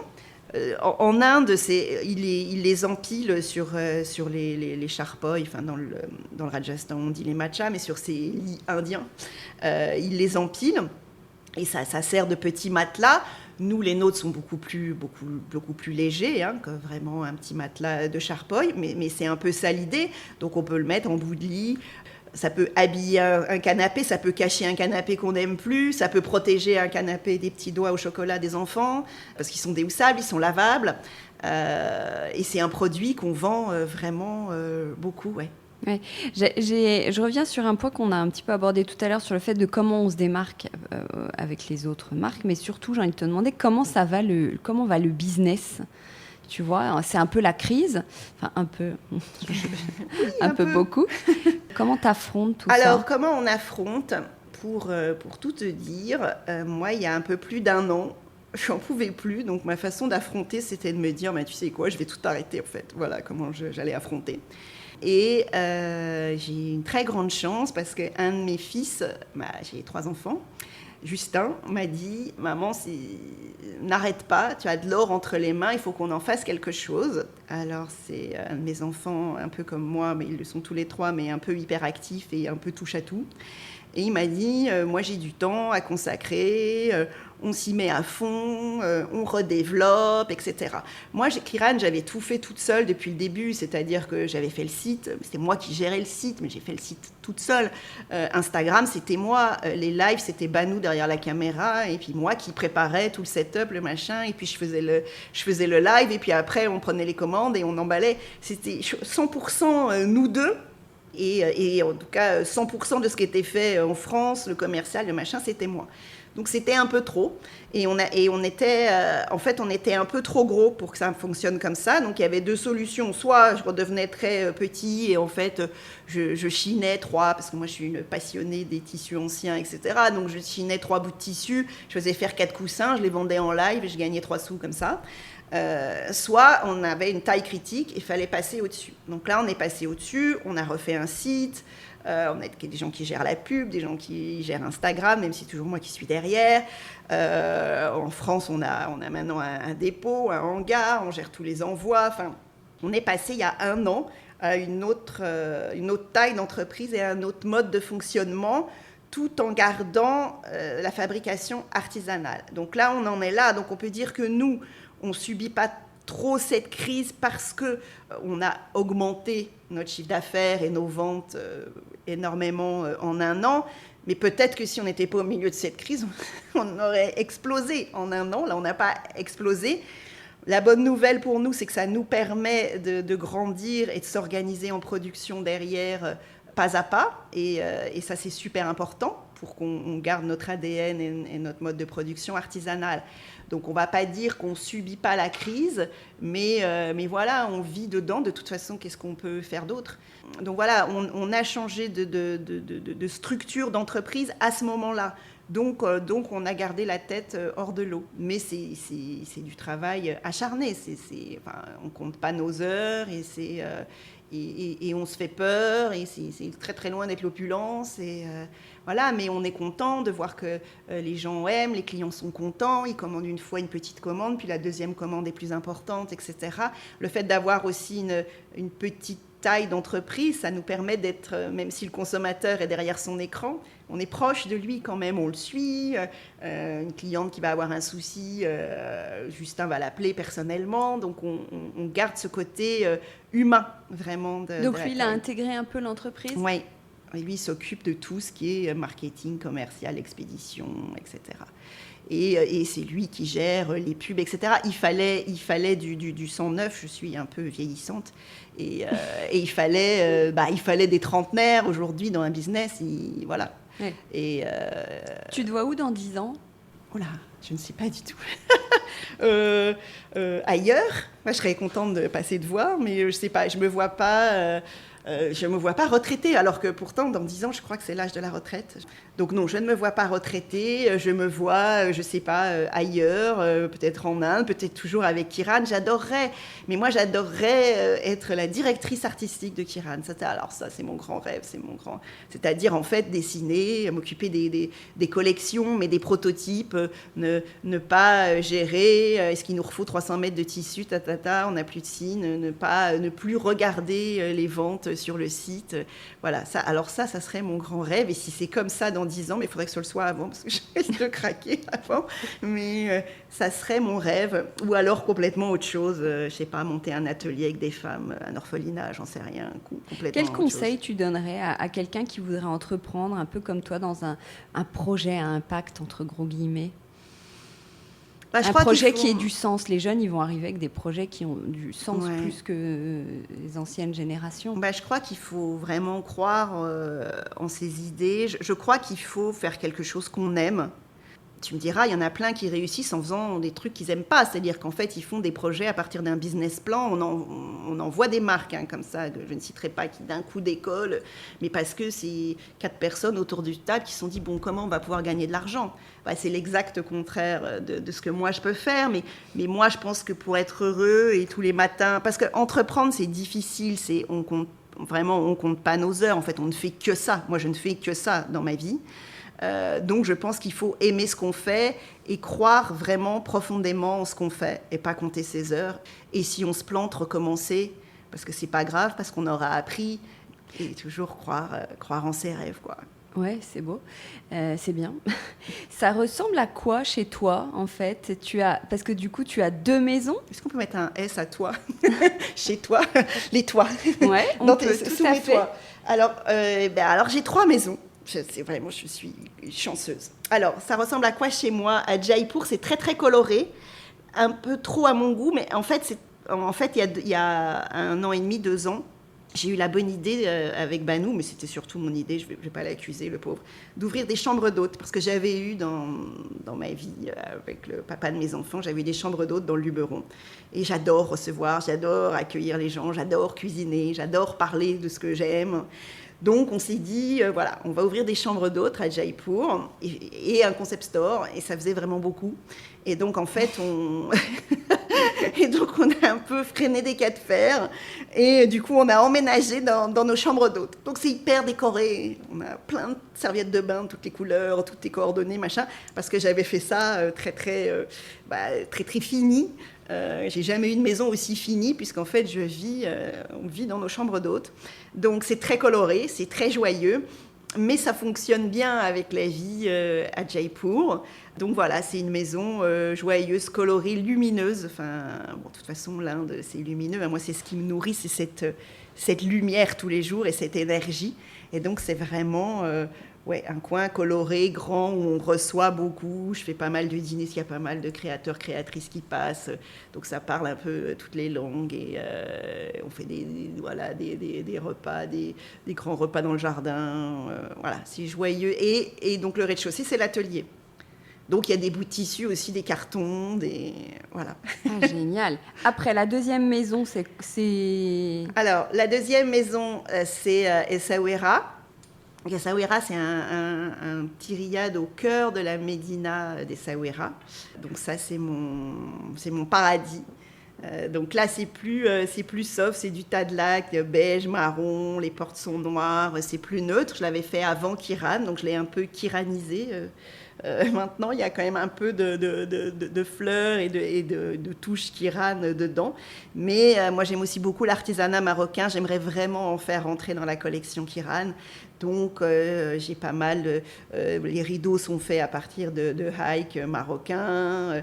En Inde, il les empile sur les charpoy, enfin dans le Rajasthan, on dit les matchas, mais sur ces lits indiens. Il les empile et ça sert de petit matelas. Nous, les nôtres sont beaucoup plus légers, que vraiment un petit matelas de charpoy, mais c'est un peu ça l'idée. Donc, on peut le mettre en bout de lit. Ça peut habiller un canapé, ça peut cacher un canapé qu'on n'aime plus, ça peut protéger un canapé des petits doigts au chocolat des enfants, parce qu'ils sont déhoussables, ils sont lavables. Et c'est un produit qu'on vend vraiment beaucoup, ouais. Ouais. Je reviens sur un point qu'on a un petit peu abordé tout à l'heure sur le fait de comment on se démarque avec les autres marques, mais surtout j'ai envie de te demander comment va le business. Tu vois, c'est un peu la crise, enfin un peu, un peu beaucoup. Comment t'affrontes tout ça ? Alors, comment on affronte ? Pour tout te dire, moi, il y a un peu plus d'1 an, je n'en pouvais plus. Donc, ma façon d'affronter, c'était de me dire, tu sais quoi, je vais tout arrêter, en fait. Voilà comment j'allais affronter. Et j'ai une très grande chance parce qu'un de mes fils, j'ai 3 enfants, Justin m'a dit, maman, n'arrête pas, tu as de l'or entre les mains, il faut qu'on en fasse quelque chose. Alors c'est un de mes enfants, un peu comme moi, mais ils le sont tous les 3, mais un peu hyperactifs et un peu touche à tout. Et il m'a dit, moi j'ai du temps à consacrer, on s'y met à fond, on redéveloppe, etc. Moi, Kiran, j'avais tout fait toute seule depuis le début, c'est-à-dire que j'avais fait le site, c'était moi qui gérais le site, mais j'ai fait le site toute seule. Instagram, c'était moi, les lives, c'était Banou derrière la caméra, et puis moi qui préparais tout le setup, le machin, et puis je faisais le live, et puis après on prenait les commandes et on emballait. C'était 100% nous deux. Et en tout cas, 100% de ce qui était fait en France, le commercial, le machin, c'était moi. Donc c'était un peu trop. Et on était un peu trop gros pour que ça fonctionne comme ça. Donc il y avait 2 solutions. Soit je redevenais très petit et en fait, je chinais 3, parce que moi je suis une passionnée des tissus anciens, etc. Donc je chinais 3 bouts de tissu, je faisais faire 4 coussins, je les vendais en live et je gagnais 3 sous comme ça. Soit on avait une taille critique, il fallait passer au-dessus. Donc là, on est passé au-dessus, on a refait un site, on a des gens qui gèrent la pub, des gens qui gèrent Instagram, même si c'est toujours moi qui suis derrière. En France, on a maintenant un dépôt, un hangar, on gère tous les envois. Enfin, on est passé il y a 1 an à une autre taille d'entreprise et un autre mode de fonctionnement, tout en gardant la fabrication artisanale. Donc là, on en est là. Donc on peut dire que nous, on ne subit pas trop cette crise parce qu'on a augmenté notre chiffre d'affaires et nos ventes énormément en 1 an. Mais peut-être que si on n'était pas au milieu de cette crise, on aurait explosé en 1 an. Là, on n'a pas explosé. La bonne nouvelle pour nous, c'est que ça nous permet de grandir et de s'organiser en production derrière, pas à pas. Et ça, c'est super important pour qu'on garde notre ADN et notre mode de production artisanal. Donc, on ne va pas dire qu'on ne subit pas la crise, mais voilà, on vit dedans. De toute façon, qu'est-ce qu'on peut faire d'autre ? Donc, voilà, on a changé de structure d'entreprise à ce moment-là. Donc, on a gardé la tête hors de l'eau. Mais c'est du travail acharné. On ne compte pas nos heures et on se fait peur. Et c'est très, très loin d'être l'opulence. Voilà, mais on est content de voir que les gens aiment, les clients sont contents, ils commandent une fois une petite commande, puis la deuxième commande est plus importante, etc. Le fait d'avoir aussi une petite taille d'entreprise, ça nous permet d'être, même si le consommateur est derrière son écran, on est proche de lui quand même, on le suit. Une cliente qui va avoir un souci, Justin va l'appeler personnellement, donc on garde ce côté humain, vraiment. Donc lui, il a intégré un peu l'entreprise ? Oui. Et lui, il s'occupe de tout ce qui est marketing, commercial, expédition, etc. Et c'est lui qui gère les pubs, etc. Il fallait du sang neuf. Je suis un peu vieillissante. Et il fallait des trentenaires aujourd'hui dans un business. Voilà. Ouais. Et, tu te vois où dans 10 ans ? Oh là, je ne sais pas du tout. Ailleurs, moi, je serais contente de passer de voir, mais je ne sais pas, je ne me vois pas... je ne me vois pas retraitée, alors que pourtant, dans 10 ans, je crois que c'est l'âge de la retraite. Donc non, je ne me vois pas retraitée, je me vois, je ne sais pas, ailleurs, peut-être en Inde, peut-être toujours avec Kiran. J'adorerais, mais moi, j'adorerais être la directrice artistique de Kiran. Alors ça, c'est mon grand rêve, c'est-à-dire, en fait, dessiner, m'occuper des collections, mais des prototypes, ne pas gérer, est-ce qu'il nous refaut 300 mètres de tissu, on n'a plus de signes, ne plus regarder les ventes sur le site. Voilà, ça serait mon grand rêve. Et si c'est comme ça dans 10 ans, mais il faudrait que ce soit avant, parce que je risque de craquer avant. Mais ça serait mon rêve. Ou alors complètement autre chose. Je ne sais pas, monter un atelier avec des femmes, un orphelinat, j'en sais rien. Quel conseil tu donnerais à quelqu'un qui voudrait entreprendre, un peu comme toi, dans un projet à impact, entre gros guillemets ? Un projet qui ait du sens. Les jeunes, ils vont arriver avec des projets qui ont du sens plus que les anciennes générations. Je crois qu'il faut vraiment croire en ses idées. Je crois qu'il faut faire quelque chose qu'on aime. Tu me diras, il y en a plein qui réussissent en faisant des trucs qu'ils n'aiment pas. C'est-à-dire qu'en fait, ils font des projets à partir d'un business plan. On en voit des marques comme ça, que je ne citerai pas, qui d'un coup décollent, mais parce que c'est 4 personnes autour du table qui se sont dit, bon, comment on va pouvoir gagner de l'argent ? C'est l'exact contraire de ce que moi, je peux faire. Mais moi, je pense que pour être heureux et tous les matins... Parce qu'entreprendre, c'est difficile. On compte pas nos heures. En fait, on ne fait que ça. Moi, je ne fais que ça dans ma vie. Donc je pense qu'il faut aimer ce qu'on fait et croire vraiment profondément en ce qu'on fait et pas compter ses heures. Et si on se plante, recommencer, parce que c'est pas grave, parce qu'on aura appris, et toujours croire en ses rêves, quoi. Ouais, c'est beau, c'est bien. Ça ressemble à quoi chez toi, en fait ? Parce que du coup, tu as 2 maisons. Est-ce qu'on peut mettre un S à toi ? Chez toi, les toits. Ouais, on peut, tout à fait. Toits. Alors j'ai 3 maisons. Je suis chanceuse. Alors, ça ressemble à quoi chez moi ? À Jaipur, c'est très, très coloré, un peu trop à mon goût, mais en fait, il y a 1 an et demi, 2 ans, j'ai eu la bonne idée avec Banou, mais c'était surtout mon idée, je ne vais pas l'accuser, le pauvre, d'ouvrir des chambres d'hôtes, parce que j'avais eu dans ma vie, avec le papa de mes enfants, j'avais eu des chambres d'hôtes dans le Luberon. Et j'adore recevoir, j'adore accueillir les gens, j'adore cuisiner, j'adore parler de ce que j'aime. Donc, on s'est dit, on va ouvrir des chambres d'hôtes à Jaipur et un concept store, et ça faisait vraiment beaucoup. Et donc, en fait, on a un peu freiné des cas de fer, et du coup, on a emménagé dans nos chambres d'hôtes. Donc, c'est hyper décoré. On a plein de serviettes de bain, toutes les couleurs, toutes les coordonnées, machin, parce que j'avais fait ça très, très fini. J'ai jamais eu une maison aussi finie, puisqu'en fait, on vit dans nos chambres d'hôtes. Donc, c'est très coloré, c'est très joyeux, mais ça fonctionne bien avec la vie à Jaipur. Donc voilà, c'est une maison joyeuse, colorée, lumineuse. De toute façon, l'Inde, c'est lumineux. Moi, c'est ce qui me nourrit, c'est cette lumière tous les jours et cette énergie. Et donc, c'est vraiment... un coin coloré, grand, où on reçoit beaucoup. Je fais pas mal de dîners, il y a pas mal de créateurs, créatrices qui passent. Donc ça parle un peu toutes les langues. Et on fait des repas, des grands repas dans le jardin. C'est joyeux. Et donc le rez-de-chaussée, c'est l'atelier. Donc il y a des bouts de tissu aussi, des cartons, voilà. Ah, génial. Après, la deuxième maison, c'est... Alors, la deuxième maison, c'est Essaouira. Essaouira, c'est un petit riad au cœur de la médina d'Essaouira. Donc ça, c'est mon paradis. Donc là, c'est plus soft, c'est du tas de lac, beige, marron, les portes sont noires, c'est plus neutre. Je l'avais fait avant Kiran, donc je l'ai un peu kiranisé. Maintenant, il y a quand même un peu de fleurs et de touches Kiran dedans. Mais moi, j'aime aussi beaucoup l'artisanat marocain. J'aimerais vraiment en faire rentrer dans la collection Kiran. Donc, j'ai pas mal... les rideaux sont faits à partir de hike marocains.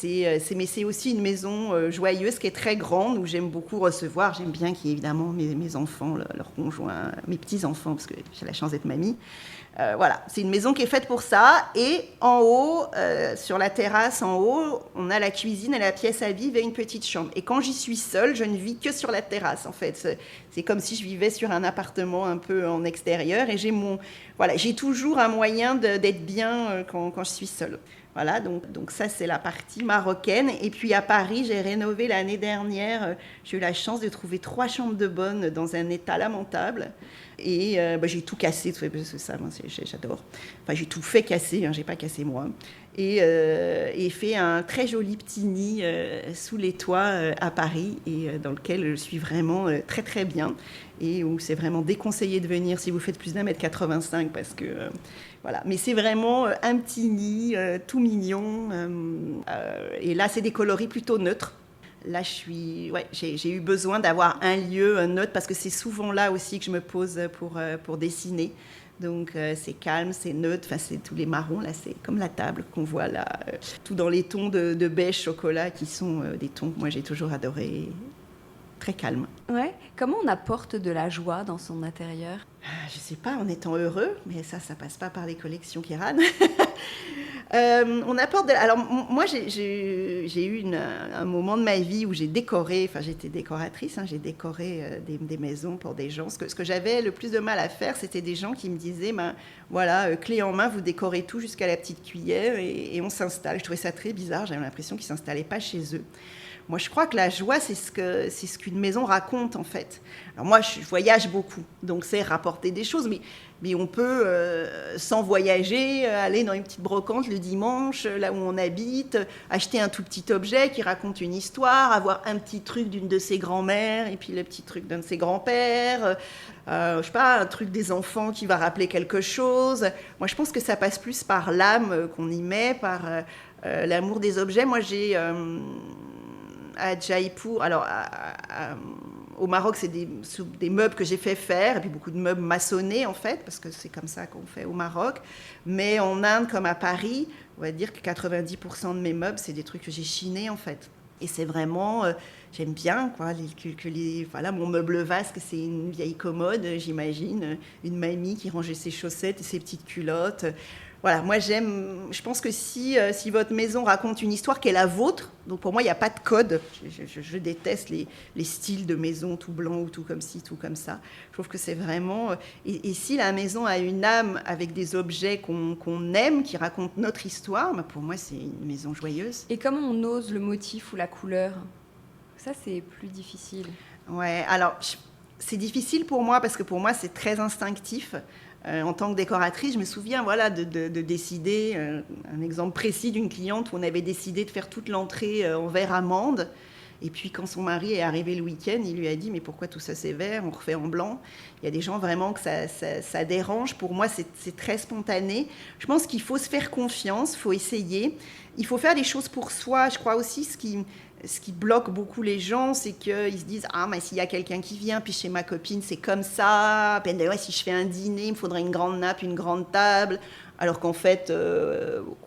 Mais c'est aussi une maison joyeuse qui est très grande, où j'aime beaucoup recevoir. J'aime bien qu'il y ait évidemment mes enfants, leurs conjoints, mes petits-enfants, parce que j'ai la chance d'être mamie. C'est une maison qui est faite pour ça. Et en haut, sur la terrasse en haut, on a la cuisine et la pièce à vivre et une petite chambre. Et quand j'y suis seule, je ne vis que sur la terrasse, en fait. C'est comme si je vivais sur un appartement un peu en extérieur. Et j'ai toujours un moyen d'être bien quand je suis seule. Voilà, donc ça, c'est la partie marocaine. Et puis à Paris, j'ai rénové l'année dernière. J'ai eu la chance de trouver 3 chambres de bonne dans un état lamentable. Et j'ai tout cassé, parce que ça, moi, j'adore. J'ai tout fait casser, j'ai pas cassé moi. Et fait un très joli petit nid sous les toits à Paris, et dans lequel je suis vraiment très très bien, et où c'est vraiment déconseillé de venir si vous faites plus d'1m85, parce que... Mais c'est vraiment un petit nid tout mignon. Et là, c'est des coloris plutôt neutres. Là, j'ai eu besoin d'avoir un lieu neutre, parce que c'est souvent là aussi que je me pose pour dessiner. Donc, c'est calme, c'est neutre. C'est tous les marrons, là, c'est comme la table qu'on voit là. Tout dans les tons de beige chocolat, qui sont des tons que moi, j'ai toujours adorés. Très calme. Ouais. Comment on apporte de la joie dans son intérieur ? Je sais pas, en étant heureux, mais ça passe pas par les collections Kiran. On apporte alors moi j'ai eu un moment de ma vie où j'ai décoré, enfin j'étais décoratrice, hein, j'ai décoré des maisons pour des gens. Ce que j'avais le plus de mal à faire, c'était des gens qui me disaient voilà, clé en main, vous décorez tout jusqu'à la petite cuillère et on s'installe. Je trouvais ça très bizarre, j'avais l'impression qu'ils ne s'installaient pas chez eux. Moi, je crois que la joie, c'est ce qu'une maison raconte, en fait. Alors moi, je voyage beaucoup, donc c'est rapporter des choses, mais on peut, sans voyager, aller dans une petite brocante le dimanche, là où on habite, acheter un tout petit objet qui raconte une histoire, avoir un petit truc d'une de ses grand-mères, et puis le petit truc d'un de ses grands-pères, je sais pas, un truc des enfants qui va rappeler quelque chose. Moi, je pense que ça passe plus par l'âme qu'on y met, par l'amour des objets. Moi, j'ai... à Jaipur, alors au Maroc, c'est des meubles que j'ai fait faire, et puis beaucoup de meubles maçonnés en fait, parce que c'est comme ça qu'on fait au Maroc. Mais en Inde, comme à Paris, on va dire que 90% de mes meubles, c'est des trucs que j'ai chinés en fait. Et c'est vraiment, j'aime bien quoi, voilà, mon meuble vasque, c'est une vieille commode, j'imagine, une mamie qui rangeait ses chaussettes et ses petites culottes. Voilà, moi je pense que si votre maison raconte une histoire qui est la vôtre, donc pour moi il n'y a pas de code, je déteste les styles de maison tout blanc ou tout comme ci, tout comme ça, je trouve que c'est vraiment, et si la maison a une âme avec des objets qu'on aime, qui racontent notre histoire, bah pour moi c'est une maison joyeuse. Et comment on ose le motif ou la couleur ? Ça c'est plus difficile. Ouais, alors c'est difficile pour moi parce que pour moi c'est très instinctif. En tant que décoratrice, je me souviens de décider, un exemple précis d'une cliente où on avait décidé de faire toute l'entrée en vert amande. Et puis quand son mari est arrivé le week-end, il lui a dit « mais pourquoi tout ça c'est vert, on refait en blanc ?» Il y a des gens vraiment que ça dérange. Pour moi, c'est très spontané. Je pense qu'il faut se faire confiance, il faut essayer. Il faut faire des choses pour soi. Je crois aussi ce qui bloque beaucoup les gens, c'est qu'ils se disent « ah, mais s'il y a quelqu'un qui vient, puis chez ma copine, c'est comme ça. Ouais, si je fais un dîner, il me faudrait une grande nappe, une grande table. » Alors qu'en fait,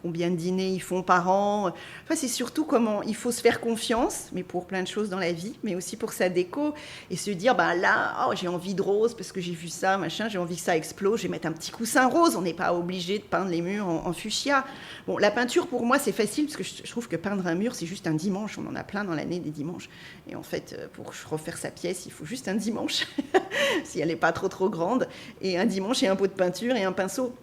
combien de dîners ils font par an. Enfin, c'est surtout comment il faut se faire confiance, mais pour plein de choses dans la vie, mais aussi pour sa déco, et se dire, là, j'ai envie de rose parce que j'ai vu ça, machin, j'ai envie que ça explose, je vais mettre un petit coussin rose. On n'est pas obligé de peindre les murs en fuchsia. Bon, la peinture, pour moi, c'est facile, parce que je trouve que peindre un mur, c'est juste un dimanche. On en a plein dans l'année, des dimanches. Et en fait, pour refaire sa pièce, il faut juste un dimanche, si elle n'est pas trop grande, et un dimanche et un pot de peinture et un pinceau.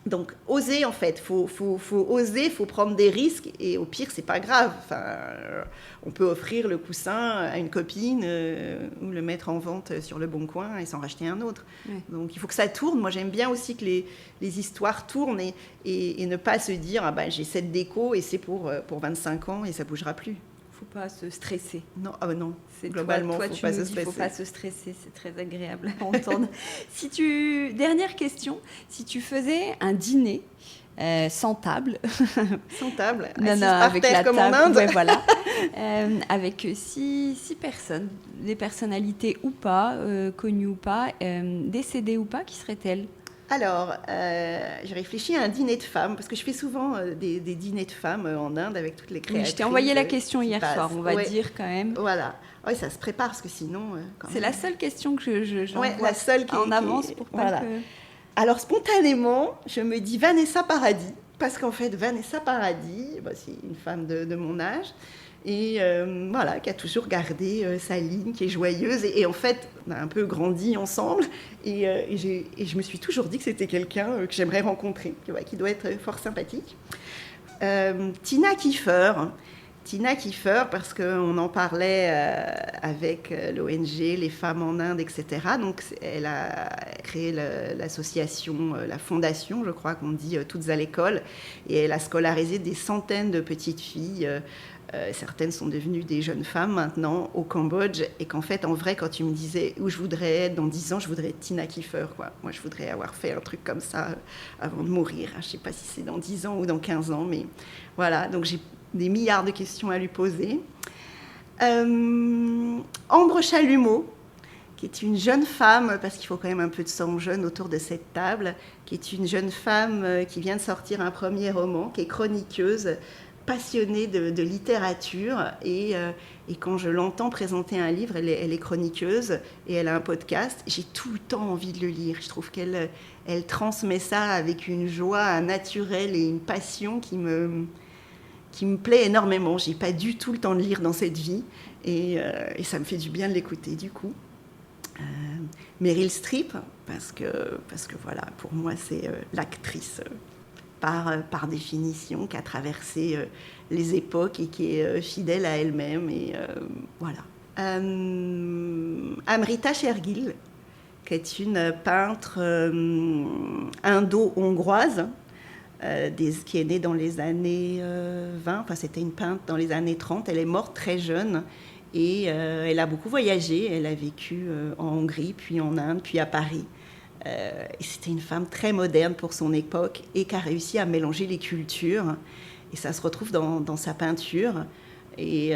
Donc, oser, en fait, faut oser, faut prendre des risques, et au pire, c'est pas grave. Enfin, on peut offrir le coussin à une copine ou le mettre en vente sur le Bon Coin et s'en racheter un autre. Ouais. Donc, il faut que ça tourne. Moi, j'aime bien aussi que les histoires tournent et ne pas se dire j'ai cette déco et c'est pour 25 ans et ça bougera plus. Faut pas se stresser. Non, non. C'est globalement, faut pas se stresser. Faut pas se stresser, c'est très agréable à entendre. Dernière question, si tu faisais un dîner sans table, avec la table, comme en Inde, ouais, voilà, avec six personnes, des personnalités ou pas, connues ou pas, décédées ou pas, qui seraient-elles ? Alors, j'ai réfléchi à un dîner de femmes, parce que je fais souvent des dîners de femmes en Inde avec toutes les créatrices. Je t'ai envoyé la question hier soir, on va dire quand même. Voilà. Oui, ça se prépare, parce que sinon... c'est la seule question que j'envoie la seule en avance pour pas que... Alors, spontanément, je me dis Vanessa Paradis, parce qu'en fait, Vanessa Paradis, c'est une femme de mon âge, et qui a toujours gardé sa ligne, qui est joyeuse. Et en fait, on a un peu grandi ensemble. Et je me suis toujours dit que c'était quelqu'un que j'aimerais rencontrer, qui doit être fort sympathique. Tina Kiefer. Tina Kiefer, parce qu'on en parlait avec l'ONG Les Femmes en Inde, etc. Donc, elle a créé l'association, la fondation, je crois qu'on dit, Toutes à l'école. Et elle a scolarisé des centaines de petites filles. Certaines sont devenues des jeunes femmes maintenant au Cambodge, et qu'en fait, en vrai, quand tu me disais où je voudrais être dans 10 ans, je voudrais être Tina Kiefer, quoi. Moi, je voudrais avoir fait un truc comme ça avant de mourir. Je ne sais pas si c'est dans 10 ans ou dans 15 ans, mais voilà. Donc, j'ai des milliards de questions à lui poser. Ambre Chalumeau, qui est une jeune femme, parce qu'il faut quand même un peu de sang jeune autour de cette table, qui est une jeune femme qui vient de sortir un premier roman, qui est chroniqueuse, passionnée de littérature et quand je l'entends présenter un livre, elle est chroniqueuse et elle a un podcast, j'ai tout le temps envie de le lire. Je trouve qu'elle transmet ça avec une joie, un naturel et une passion qui me plaît énormément. J'ai pas du tout le temps de lire dans cette vie et ça me fait du bien de l'écouter du coup. Meryl Streep, parce que voilà, pour moi c'est l'actrice par définition qui a traversé les époques et qui est fidèle à elle-même et voilà. Amrita Shergill, qui est une peintre indo-hongroise, qui est née dans les années 20, enfin c'était une peintre dans les années 30, elle est morte très jeune et elle a beaucoup voyagé, elle a vécu en Hongrie, puis en Inde, puis à Paris. Et c'était une femme très moderne pour son époque et qui a réussi à mélanger les cultures et ça se retrouve dans sa peinture et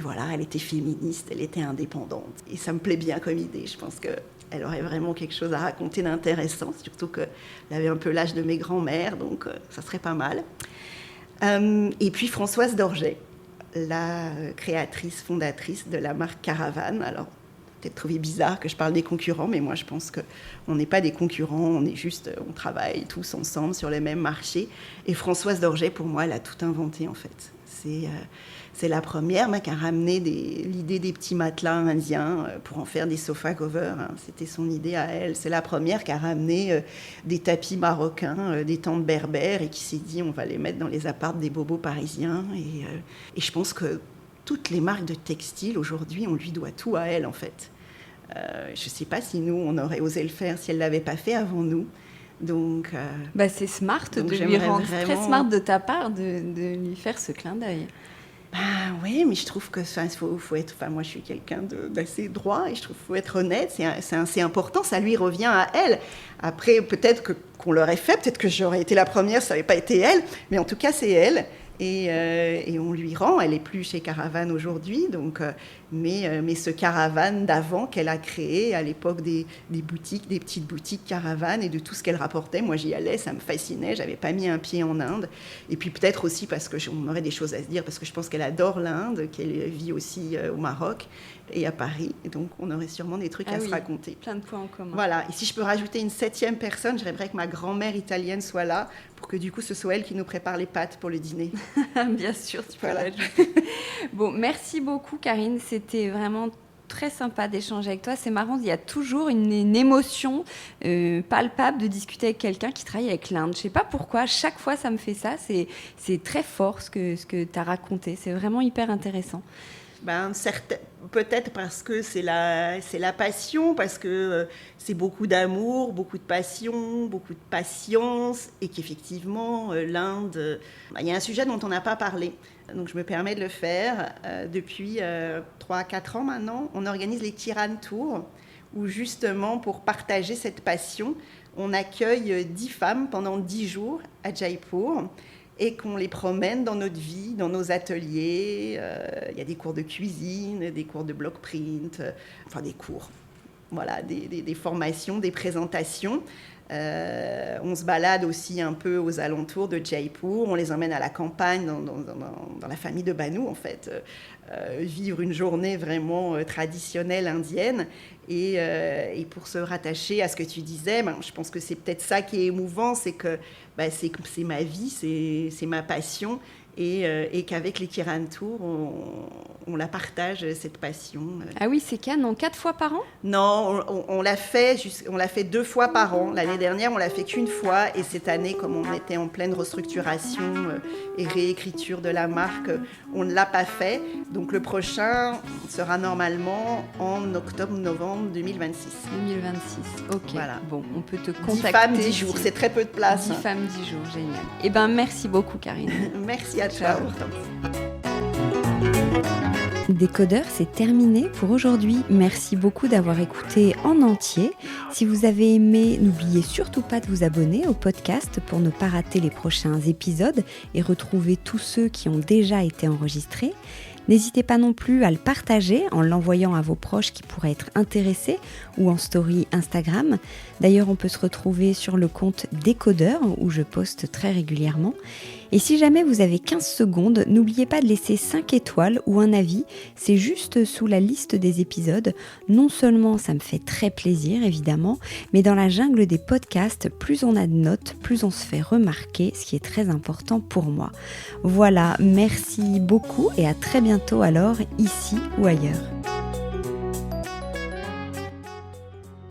voilà, elle était féministe, elle était indépendante et ça me plaît bien comme idée. Je pense qu'elle aurait vraiment quelque chose à raconter d'intéressant, surtout qu'elle avait un peu l'âge de mes grands-mères, donc ça serait pas mal. Et puis Françoise Dorget, la créatrice, fondatrice de la marque Caravane. Alors, peut-être trouvé bizarre que je parle des concurrents, mais moi je pense qu'on n'est pas des concurrents, on travaille tous ensemble sur les mêmes marchés. Et Françoise Dorget, pour moi, elle a tout inventé en fait. C'est la première qui a ramené l'idée des petits matelas indiens pour en faire des sofa covers. Hein. C'était son idée à elle. C'est la première qui a ramené des tapis marocains, des tentes berbères et qui s'est dit on va les mettre dans les apparts des bobos parisiens. Et je pense que toutes les marques de textiles, aujourd'hui, on lui doit tout à elle, en fait. Je ne sais pas si nous, on aurait osé le faire si elle ne l'avait pas fait avant nous. Donc, c'est smart de lui rendre très smart de ta part de lui faire ce clin d'œil. Oui, mais je trouve que faut être... Enfin, moi, je suis quelqu'un d'assez droit et je trouve qu'il faut être honnête. C'est assez important, ça lui revient à elle. Après, peut-être qu'on l'aurait fait, peut-être que j'aurais été la première, ça n'avait pas été elle, mais en tout cas, c'est elle. Et on lui rend, elle n'est plus chez Caravane aujourd'hui, donc, mais ce Caravane d'avant qu'elle a créé à l'époque des boutiques, des petites boutiques Caravane et de tout ce qu'elle rapportait, moi j'y allais, ça me fascinait, j'avais pas mis un pied en Inde. Et puis peut-être aussi parce qu'on aurait des choses à se dire, parce que je pense qu'elle adore l'Inde, qu'elle vit aussi au Maroc et à Paris, et donc on aurait sûrement des trucs à se raconter. Plein de points en commun. Voilà, et si je peux rajouter une 7e personne, j'aimerais que ma grand-mère italienne soit là, pour que du coup ce soit elle qui nous prépare les pâtes pour le dîner. Bien sûr, tu peux l'ajouter. Bon, merci beaucoup Karine, c'était vraiment très sympa d'échanger avec toi. C'est marrant, il y a toujours une émotion palpable de discuter avec quelqu'un qui travaille avec l'Inde. Je ne sais pas pourquoi, chaque fois ça me fait ça, c'est très fort ce que tu as raconté, c'est vraiment hyper intéressant. Peut-être parce que c'est la passion, parce que c'est beaucoup d'amour, beaucoup de passion, beaucoup de patience, et qu'effectivement, l'Inde... Il y a un sujet dont on n'a pas parlé, donc je me permets de le faire. Depuis 3-4 ans maintenant, on organise les Kiran Tours, où justement, pour partager cette passion, on accueille 10 femmes pendant 10 jours à Jaipur, et qu'on les promène dans notre vie, dans nos ateliers. Il y a des cours de cuisine, des cours de block print, enfin des cours, voilà, des formations, des présentations. On se balade aussi un peu aux alentours de Jaipur, on les emmène à la campagne, dans la famille de Banu en fait, vivre une journée vraiment traditionnelle indienne. Et pour se rattacher à ce que tu disais, je pense que c'est peut-être ça qui est émouvant, c'est que c'est ma vie, c'est ma passion, et qu'avec les Kiran Tours, on la partage, cette passion. Ah oui, c'est non 4 fois par an ? Non, on l'a fait 2 fois par an. L'année dernière, on l'a fait qu'une fois, et cette année, comme on était en pleine restructuration et réécriture de la marque, on ne l'a pas fait. Donc le prochain sera normalement en octobre-novembre 2026. 2026, ok. Voilà. Bon, on peut te contacter. 10 femmes, 10 jours, c'est très peu de place. 10 femmes, 10 jours, génial. Eh bien, merci beaucoup, Karine. Merci à toi. Décodeur, c'est terminé pour aujourd'hui. Merci beaucoup d'avoir écouté en entier. Si vous avez aimé, n'oubliez surtout pas de vous abonner au podcast pour ne pas rater les prochains épisodes et retrouver tous ceux qui ont déjà été enregistrés. N'hésitez pas non plus à le partager en l'envoyant à vos proches qui pourraient être intéressés ou en story Instagram. D'ailleurs, on peut se retrouver sur le compte Décodeur où je poste très régulièrement. Et si jamais vous avez 15 secondes, n'oubliez pas de laisser 5 étoiles ou un avis, c'est juste sous la liste des épisodes. Non seulement ça me fait très plaisir évidemment, mais dans la jungle des podcasts, plus on a de notes, plus on se fait remarquer, ce qui est très important pour moi. Voilà, merci beaucoup et à très bientôt alors, ici ou ailleurs.